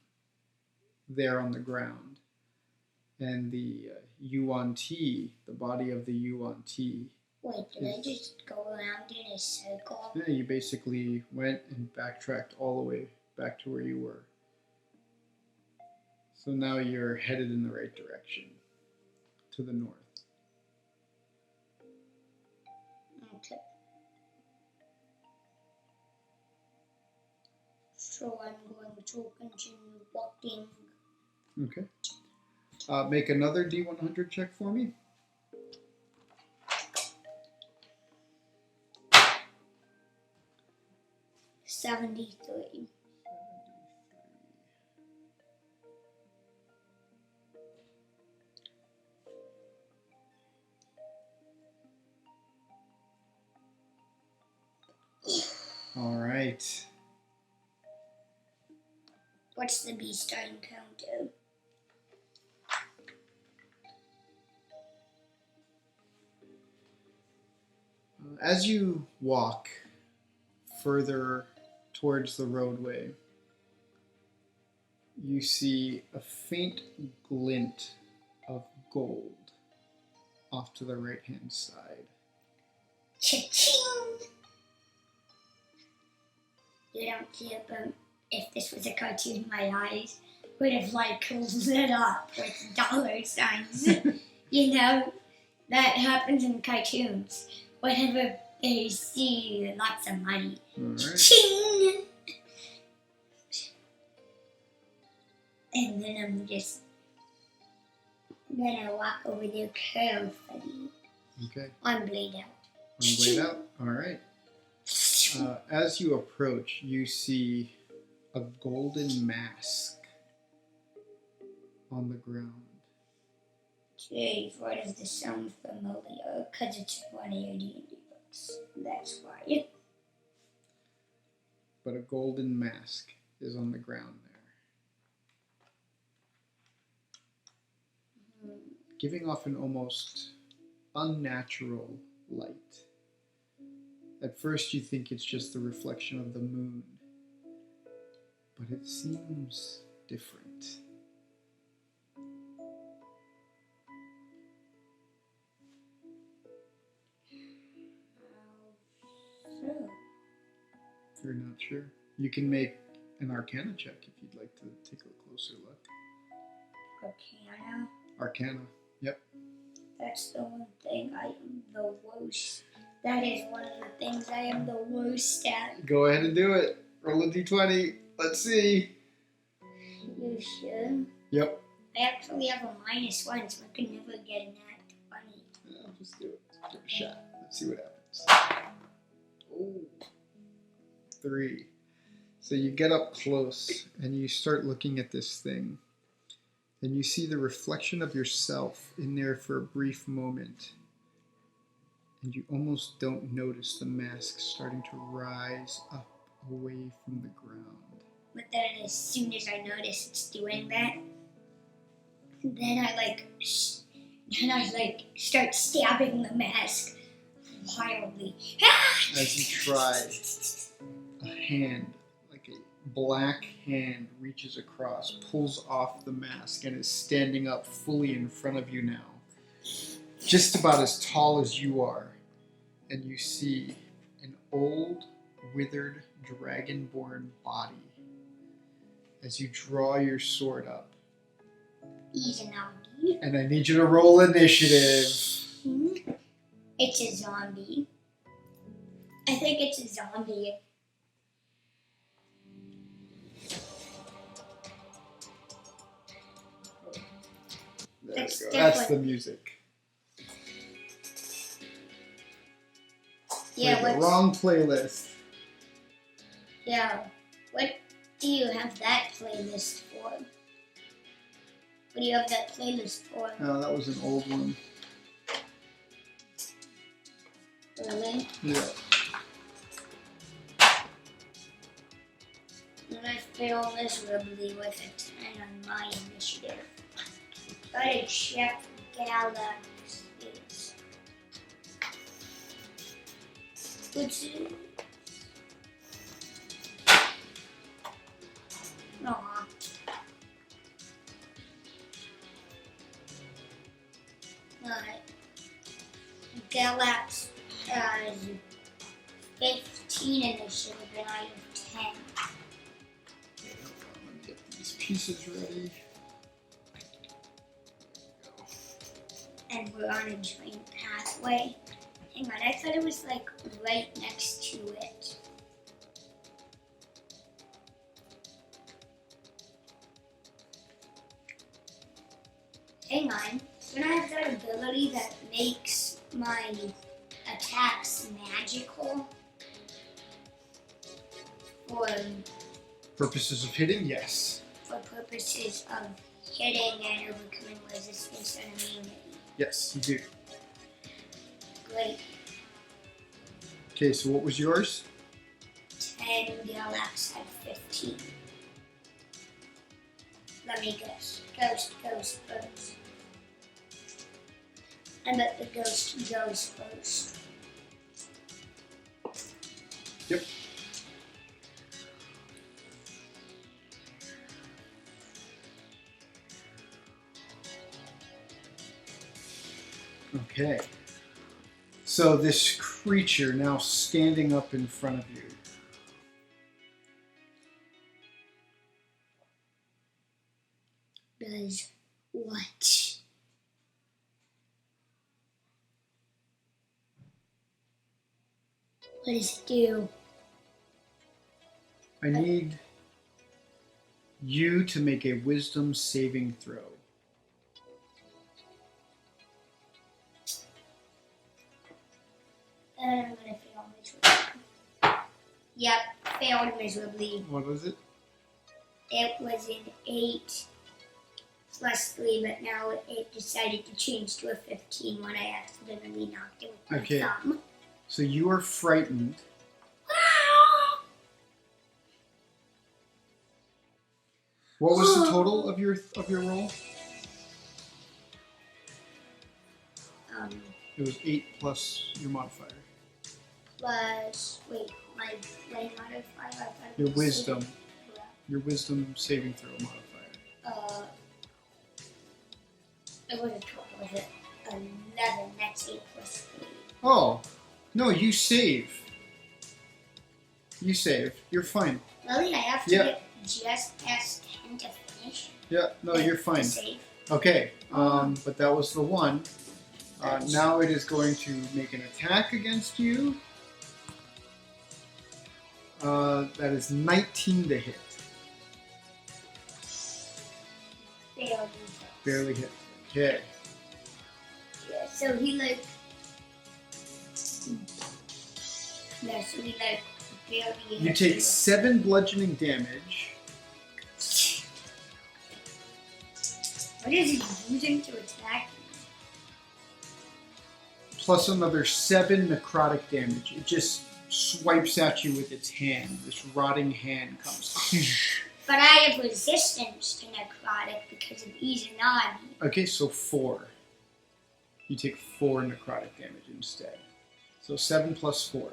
there on the ground. And the Yuan Ti, the body of the Yuan Ti. Wait, did I just go around in a circle? Yeah, you basically went and backtracked all the way back to where you were. So now you're headed in the right direction, to the north. Okay. So I'm going to continue walking. Okay. Make another D100 check for me. $73. All right. What's the beast I encounter? As you walk further towards the roadway, you see a faint glint of gold off to the right-hand side. Cha-ching! You don't see it, but if this was a cartoon, my eyes would have like lit up with dollar signs. You know, that happens in cartoons. Whenever they see lots of money. Alright. Ching! And then I'm just gonna walk over there carefully. Okay. On blade out. One blade out. Alright. As you approach, you see a golden mask on the ground. Geez, why does this sound familiar? Because it's one of your D&D books. That's why. But a golden mask is on the ground there, giving off an almost unnatural light. At first you think it's just the reflection of the moon, but it seems different. So, If you're not sure, you can make an Arcana check if you'd like to take a closer look. Volcano. Arcana, yep. That's the one thing I am the worst. That is one of the things I am the worst at. Go ahead and do it. Roll a d20. Let's see. You sure? Yep. I actually have a -1, so I could never get an act 20. Yeah, just do it. Give it a shot. Let's see what happens. Oh, 3. So you get up close and you start looking at this thing. And you see the reflection of yourself in there for a brief moment. And you almost don't notice the mask starting to rise up away from the ground. But then as soon as I notice it's doing that, then I start stabbing the mask wildly. As you try, a hand, like a black hand, reaches across, pulls off the mask, and is standing up fully in front of you now. Just about as tall as you are. And you see an old, withered, dragonborn body. As you draw your sword up. He's a zombie. And I need you to roll initiative. It's a zombie. I think it's a zombie. There That's we go. different. That's the music. Yeah, Played the wrong playlist. Yeah, what do you have that playlist for? What do you have that playlist for? Oh, that was an old one. Really? Yeah. And I fail miserably with a 10 on my initiative. Gotta check galaxies. What's it? Aw. Galax has 15 initiative and I have 10. Okay, hold on, let me get these pieces ready. And we're on a giant pathway. Hang on, I thought it was like right next to it. Hang on, don't I have that ability that makes my attacks magical? For Purposes of hitting, yes. purposes of hitting and overcoming resistance and immunity. Yes, you do. Great. Okay, so what was yours? 10, Galax had 15. Let me guess. Ghost. I bet the ghost goes first. Yep. Okay. So this creature now standing up in front of you. What does it do? I need you to make a wisdom saving throw. And I'm gonna fail miserably. Yep, failed miserably. What was it? It was an 8 plus 3, but now it decided to change to a 15 when I accidentally knocked it with my thumb. So you are frightened. What was the total of your roll? It was 8 plus your modifier. Plus, wait, my modifier? I thought it Your was wisdom. saving. Your wisdom saving throw modifier. It was a total. Was it 11? That's 8 plus 3. Oh, no, you save. You save. You're fine. Really? I have to get just past 10 to finish? Yeah, no, you're To fine. save? Okay, but that was the one. Now it is going to make an attack against you. That is 19 to hit. Failed. Barely hit. Okay. Yeah, so he like... Yeah, so he like barely You hit take me. 7 bludgeoning damage. What is he using to attack me? Plus another 7 necrotic damage. It just swipes at you with its hand. This rotting hand comes. But I have resistance to necrotic because of Izanagi. Okay, so 4. You take 4 necrotic damage instead. So 7 plus 4.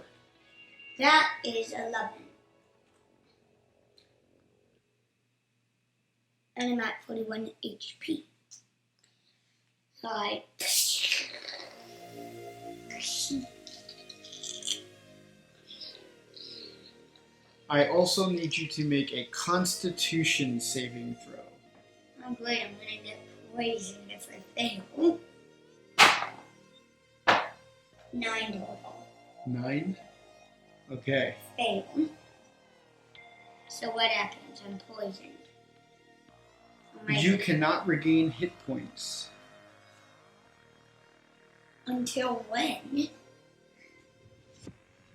That is 11. And I'm at 41 HP. So I also need you to make a Constitution saving throw. oh great, I'm gonna get poisoned if I fail. 9 total. 9? Okay. Fail. So what happens? I'm poisoned. You cannot regain hit points. Until when?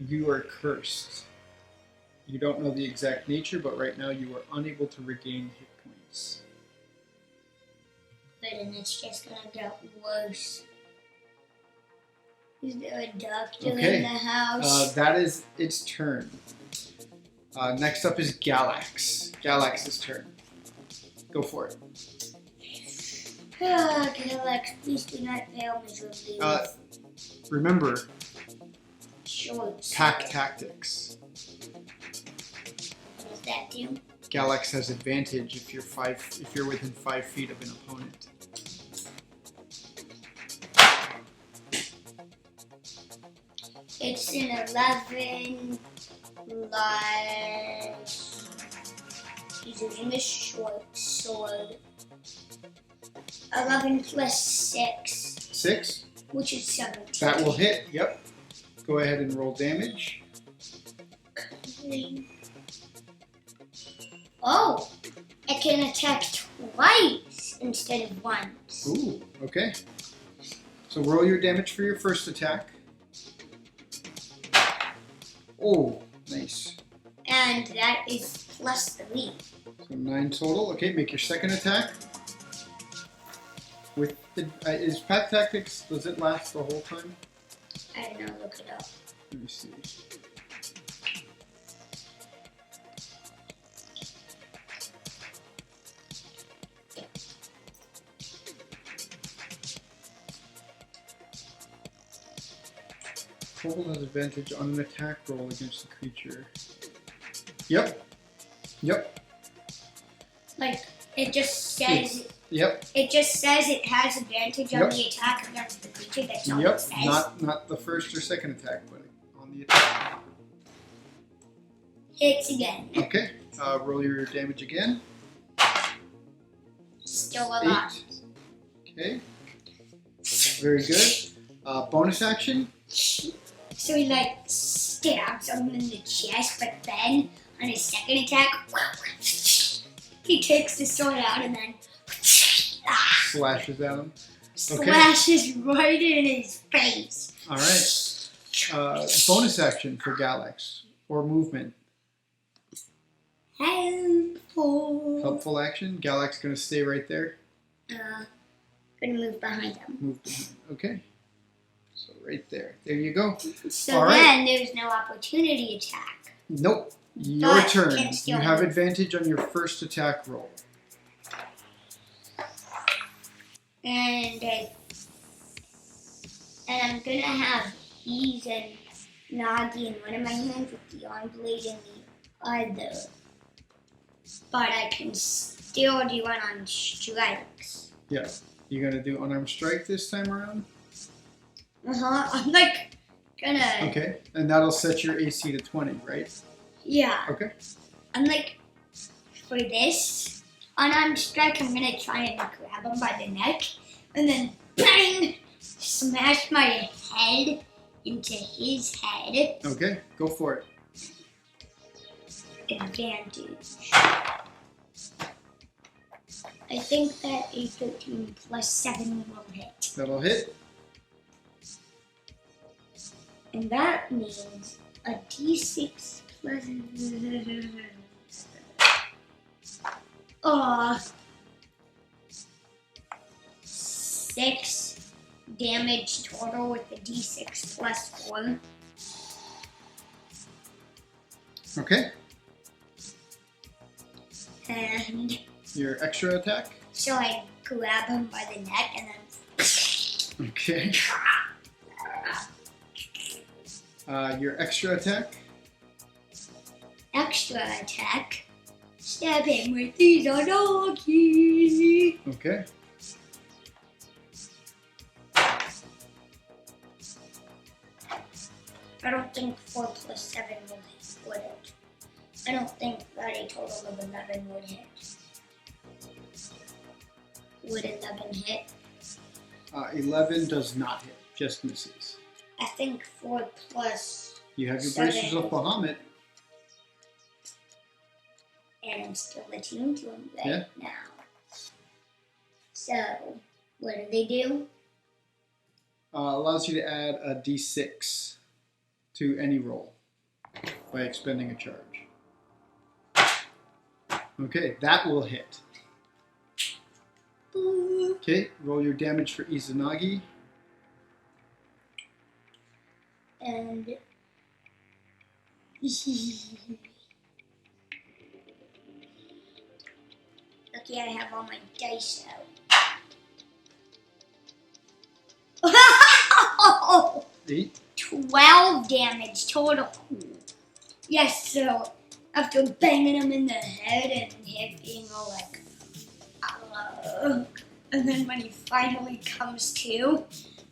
You are cursed. You don't know the exact nature, but right now you are unable to regain hit points. But then it's just gonna get worse. Is there a doctor in the house? That is its turn. Next up is Galax. Galax's turn. Go for it. Galax, please do not fail miserably. Remember, Shorts. pack tactics. What does that do? Galax has advantage if you're within 5 feet of an opponent. It's an 11 plus. He's using a short sword. 11 plus 6. 6? Which is 17. That will hit, yep. Go ahead and roll damage. Oh! It can attack twice instead of once. Ooh, okay. So roll your damage for your first attack. Oh, nice. And that is plus 3. So 9 total. Okay, make your second attack. With the, is pack tactics, does it last the whole time? I don't know, look it up. Let me see. Kobold has advantage on an attack roll against the creature. Yep. Yep. Like, it just says... Yep. It just says it has advantage on Yep. the attack against the creature. That's all it Yep. says. Not the first or second attack, but on the attack. Hits again. Okay. Roll your damage again. Still a lot. 8. Okay. Very good. Bonus action. So he like stabs him in the chest, but then on his second attack, he takes the sword out and then Slashes at him. slashes right in his face. All right. Bonus action for Galax or movement. Helpful action. Galax gonna stay right there. Gonna move behind him. Move behind. Okay. So right there. There you go. So All right. then there's no opportunity attack. Nope. Your But turn. can still You have move. advantage on your first attack roll. And I'm gonna have Ease and Nagi in one of my hands with the arm blade in the other. But I can still do unarmed strikes. Yeah. You gonna do unarmed strike this time around? I'm like gonna. Okay. And that'll set your AC to 20, right? Yeah. Okay. I'm like, for this unarmed strike, I'm gonna try and grab him by the neck and then bang! Smash my head into his head. Okay. Go for it. Advantage. I think that a 13 plus 7 will hit. That'll hit. And that means a d6 plus... 6 damage total with the d6 plus 4. Okay. And Your extra attack. so I grab him by the neck and then... Okay. Your extra attack. Extra attack. Stab him with these Anaki. Okay. I don't think 4 plus 7 will hit, would it? I don't think that a total of 11 would hit. Would 11 hit? 11 does not hit. Just misses. I think 4 plus... You have your 7. braces of Bahamut. And I'm still attuned to him right now. So, what do they do? Allows you to add a d6 to any roll by expending a charge. Okay, that will hit. Okay, roll your damage for Izanagi. And... Lucky I have all my dice out. 8. 12 damage total. Yes, so after banging him in the head and him being all like, and then when he finally comes to,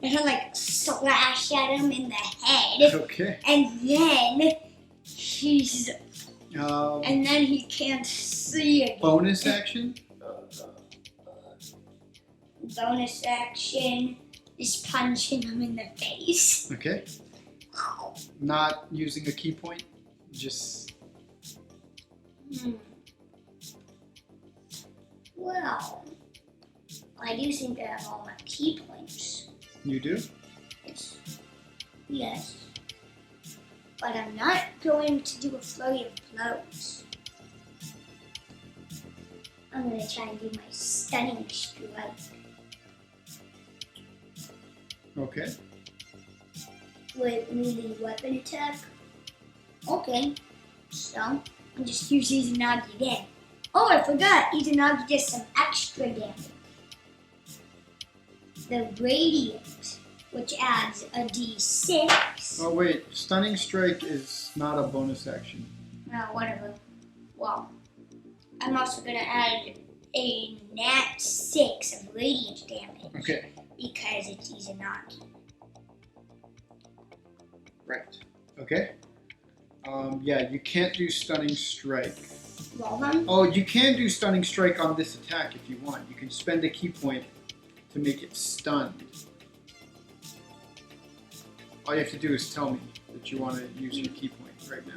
and I like slash at him in the head, Okay. and then he's, Um, and then he can't see again. bonus action. Bonus action is punching him in the face. Okay. Not using a key point. Just Well, I do seem to have all my key points. you do. Yes. But I'm not going to do a flurry of blows. I'm going to try and do my stunning strike. Okay. With melee weapon attack. Okay. So, I'll just use Izanagi again. Oh, I forgot. Izanagi does some extra damage. The Radiant, which adds a d6. Oh wait, stunning strike is not a bonus action. No, whatever. Well, I'm also going to add a nat 6 of Radiant damage. Okay. Because it's Izanagi. Right. Okay. Yeah, you can't do stunning strike. Roll them. Oh, you can do stunning strike on this attack if you want. You can spend a key point to make it stunned. All you have to do is tell me that you want to use your key point right now.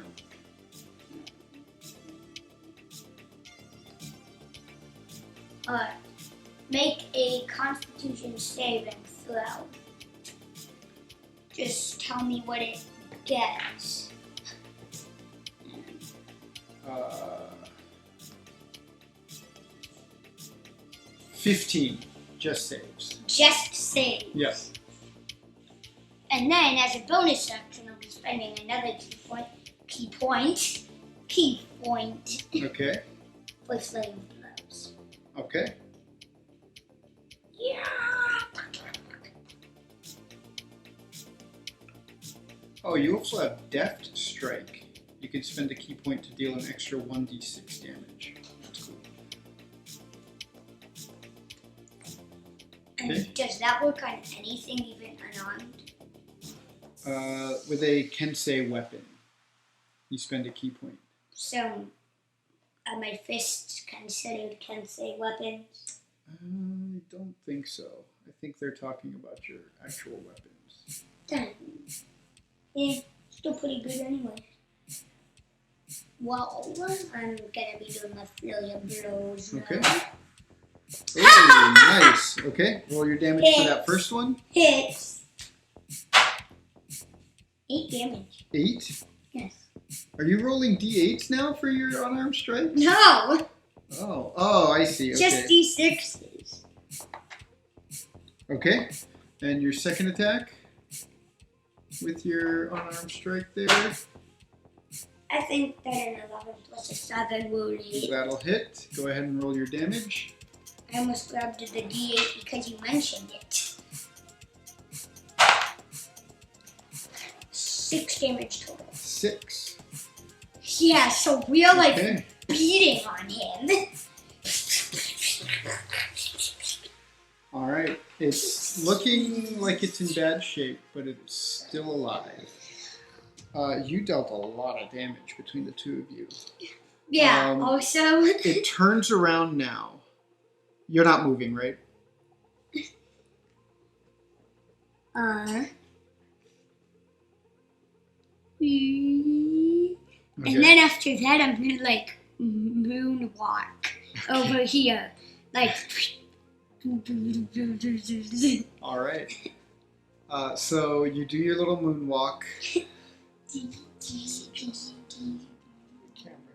Make a Constitution saving throw. Just tell me what it gets. 15. Just saves. Just save. Yes. And then, as a bonus action, I'll be spending another key point Okay. for flame blows. Okay. Yeah. Oh, you also have Deft Strike. You can spend a key point to deal an extra 1d6 damage. That's cool. And Okay. does that work on anything, even unarmed? With a Kensei weapon, you spend a key point. So, are my fists considered Kensei weapons? I don't think so. I think they're talking about your actual weapons. Then, yeah, still pretty good anyway. Well, I'm gonna be doing my flurry of blows now. Okay. Oh, nice. Okay, roll your damage for that first one. Hits. 8 damage. 8. Yes. Are you rolling d8s now for your unarmed strike? No! Oh, I see. Okay. Just D6s. Okay, and your second attack with your unarmed strike there. I think that an 11 plus a 7 will hit. That'll hit. Go ahead and roll your damage. I almost grabbed the D8 because you mentioned it. 6 damage total. 6. Yeah, so we're like Okay. beating on him. All right. It's looking like it's in bad shape, but it's still alive. You dealt a lot of damage between the two of you. Yeah, also. It turns around now. You're not moving, right? And then after that, I'm gonna like moonwalk over here, like. All right. So you do your little moonwalk. Camera,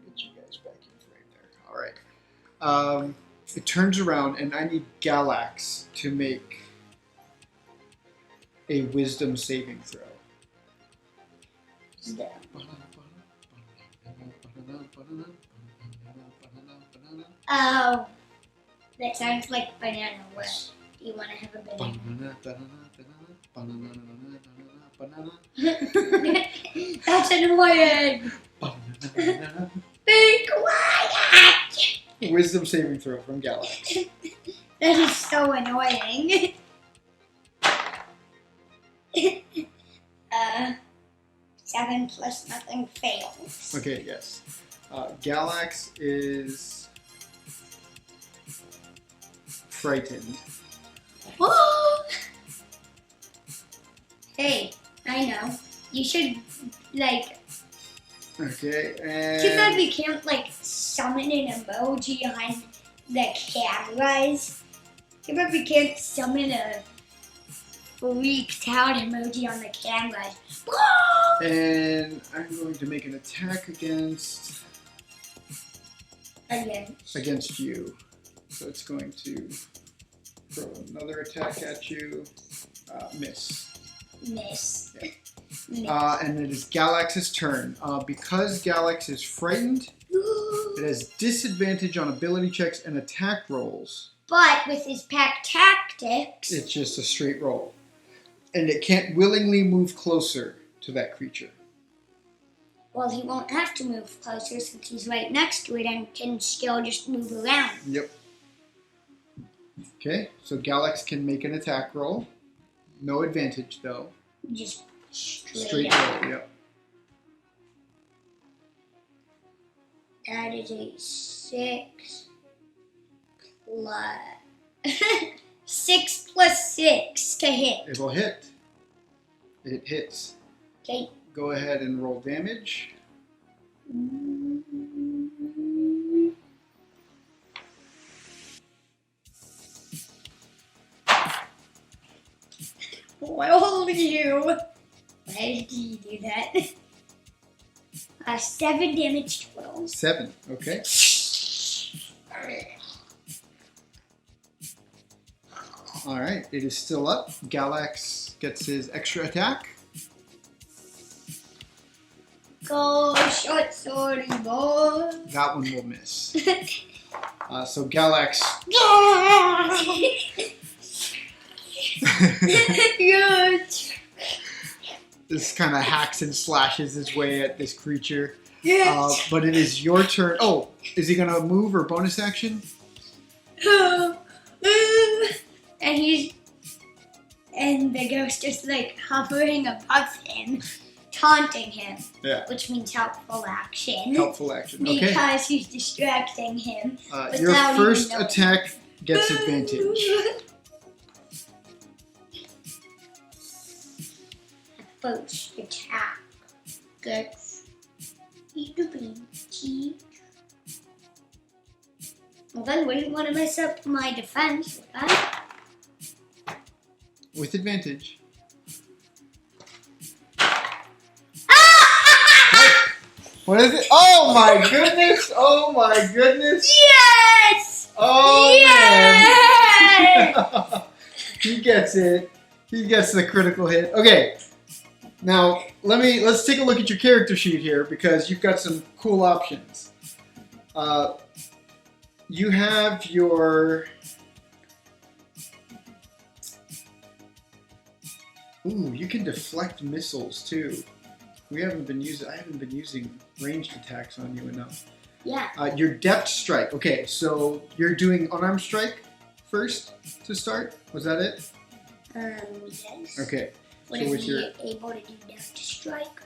get you guys back in frame there. All right. It turns around, and I need Galax to make a wisdom saving throw. Oh, that sounds like banana. What? Do you want to have a banana? That's annoying. Be quiet. Wisdom saving throw from Galax. That is so annoying. 7 plus nothing fails. Okay, yes. Galax is frightened. Hey, I know. You should, like, Okay, too bad and we can't, like, summon an emoji on the cameras. Too bad we can't summon a freaked out emoji on the cameras. and I'm going to make an attack against you. So it's going to throw another attack at you. Miss. Miss. Yeah. Miss. And it is Galax's turn. Because Galax is frightened, it has disadvantage on ability checks and attack rolls. But with his pack tactics, It's just a straight roll. And it can't willingly move closer to that creature. well, he won't have to move closer since he's right next to it and can still just move around. Yep. Okay, so Galax can make an attack roll. No advantage, though. Just Straight roll, yep. That is a 6 plus 6 plus 6 to hit. It'll hit. It hits. Okay. Go ahead and roll damage. Well, you. Why did you do that? 7 damage total. 7. Okay. All right. It is still up. Galax gets his extra attack. Go short sword, boy. That one will miss. So Galax Yes. this kind of hacks and slashes his way at this creature. Yes. But it is your turn. Oh, is he going to move or bonus action? And the ghost is like hovering above him, taunting him. Yeah. Which means helpful action. Helpful action. Okay. Because he's distracting him. Your without first even knowing. attack gets advantage. First attack gets advantage. Well, then wouldn't want to mess up my defense, would I? With advantage. What is it? Oh my goodness! Oh my goodness! Yes! Oh Yes! man! He gets it. He gets the critical hit. Okay. Now let's take a look at your character sheet here because you've got some cool options. You have your ooh, you can deflect missiles too. I haven't been using ranged attacks on you enough. Yeah. Your depth strike. Okay, so you're doing unarmed strike first to start. Was that it? Yes. Okay. Would So it with be your able to do death strike?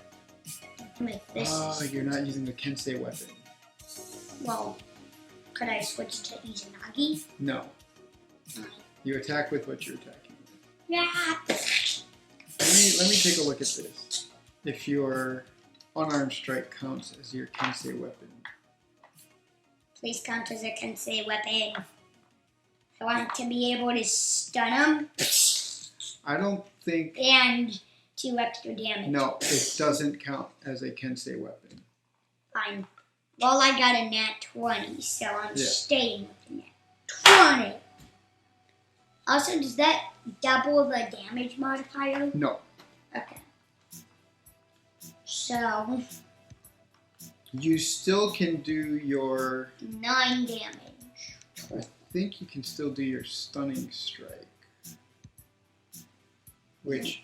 My fist. you're not using the Kensei weapon. Well, could I switch to Izanagi? No. You attack with what you're attacking with. Yeah. Let me take a look at this. If your unarmed strike counts as your Kensei weapon. Please count as a Kensei weapon. I want to be able to stun him. I don't think. And 2 extra damage. No, it doesn't count as a Kensei weapon. Fine. Well, I got a nat 20, so I'm Yeah. staying with the nat 20. Also, does that double the damage modifier? No. Okay. So, You still can do your. 9 damage. I think you can still do your stunning strike. Which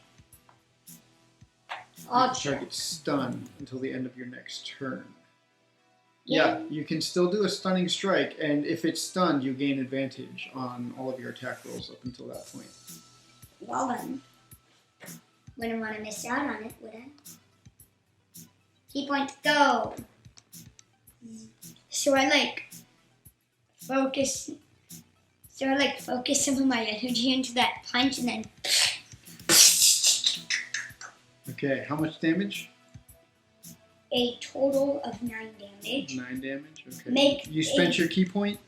Ultra. targets stun until the end of your next turn. Yeah. Yeah, you can still do a stunning strike, and if it's stunned, you gain advantage on all of your attack rolls up until that point. Well then, wouldn't want to miss out on it, would I? Key point, go! So I focus some of my energy into that punch and then... Okay, how much damage? A total of 9 damage. 9 damage, okay. You spent your key point?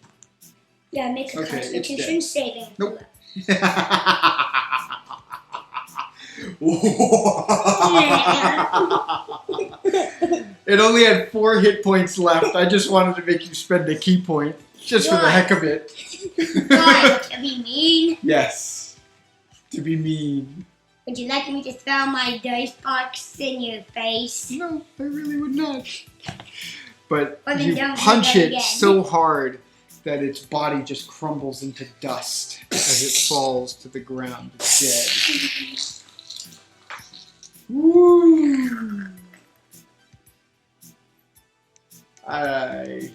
Yeah, make a Okay, it's Constitution dead. saving. Nope. It only had 4 hit points left. I just wanted to make you spend a key point, just for the Why? heck of it. Why? To be mean? Yes. To be mean. Would you like me to throw my dice box in your face? No, I really would not. But Well, then you don't do punch that it again. so hard that its body just crumbles into dust as it falls to the ground dead. Woo! I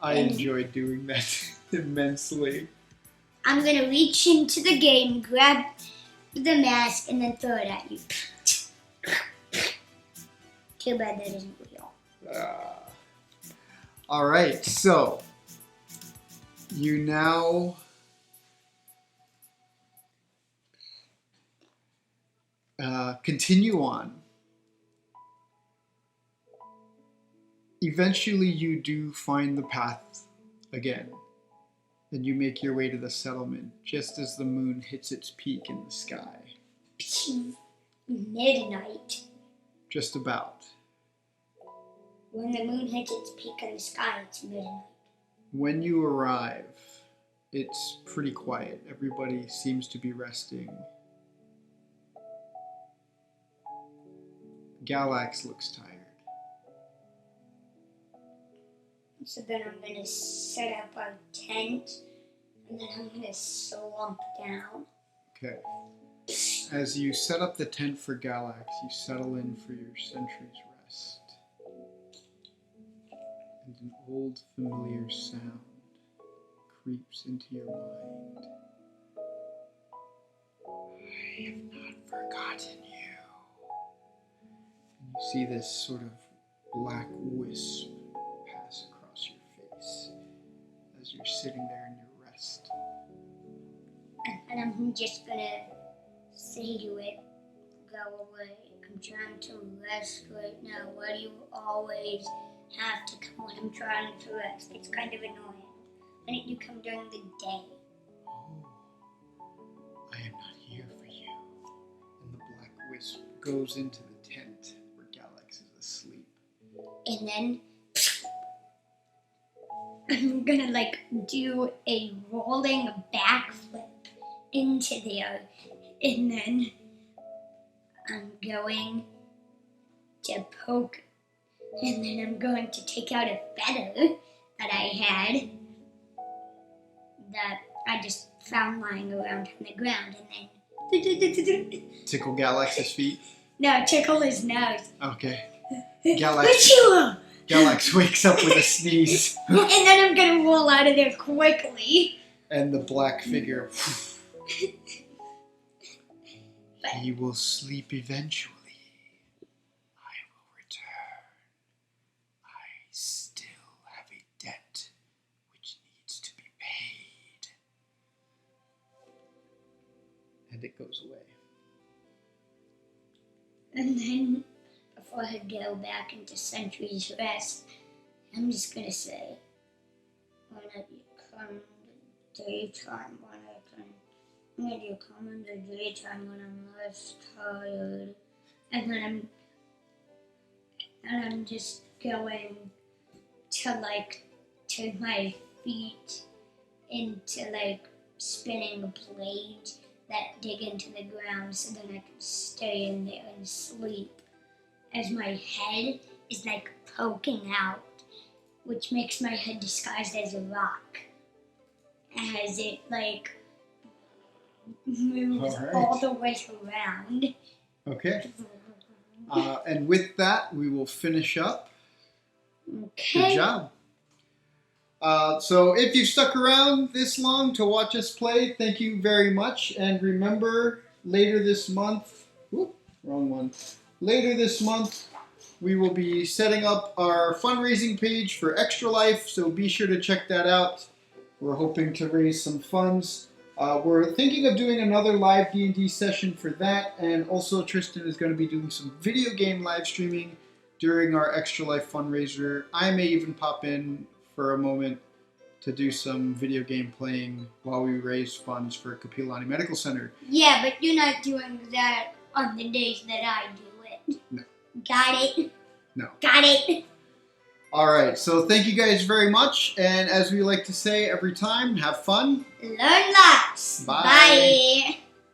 enjoyed doing that immensely. I'm gonna reach into the game, grab the mask, and then throw it at you. Too bad that isn't real. All right, so you now continue on. Eventually you do find the path again, and you make your way to the settlement just as the moon hits its peak in the sky. Midnight. Just about. When the moon hits its peak in the sky, it's midnight. When you arrive, it's pretty quiet. Everybody seems to be resting. Galax looks tired. So then I'm going to set up a tent, and then I'm going to slump down. Okay. As you set up the tent for Galax, you settle in for your century's rest. And an old familiar sound creeps into your mind. I have not forgotten you. And you see this sort of black wisp pass across your face as you're sitting there in your rest. And I'm just going to say to it, go away. I'm trying to rest right now. Why do you always have to come when I'm trying to rest? It's kind of annoying. Why don't you come during the day? Oh, I am not here for you. And the black wisp goes into the tent where Galax is asleep. And then I'm gonna do a rolling backflip into there. And then I'm going to poke, and then I'm going to take out a feather that I had that I just found lying around on the ground, and then Tickle Galax's feet? no, tickle his nose. Okay. Galax wakes up with a sneeze. And then I'm gonna roll out of there quickly. And the black figure. He will sleep eventually. I will return. I still have a debt which needs to be paid. And it goes away. And then, before I go back into Century's Rest, I'm just gonna say, when it comes daytime, I'm gonna come in the daytime when I'm less tired, and then I'm just going to turn my feet into spinning blades that dig into the ground, so then I can stay in there and sleep, as my head is poking out, which makes my head disguised as a rock, as it moves all the way around. Okay. And with that, we will finish up. Okay. Good job. So if you've stuck around this long to watch us play, thank you very much. And remember, later this month, wrong one. Later this month, we will be setting up our fundraising page for Extra Life, so be sure to check that out. We're hoping to raise some funds. We're thinking of doing another live D&D session for that, and also Tristan is going to be doing some video game live streaming during our Extra Life fundraiser. I may even pop in for a moment to do some video game playing while we raise funds for Kapilani Medical Center. Yeah, but you're not doing that on the days that I do it. No. Got it? No. Got it? Alright, so thank you guys very much, and as we like to say every time, have fun. Learn lots. Bye. Bye.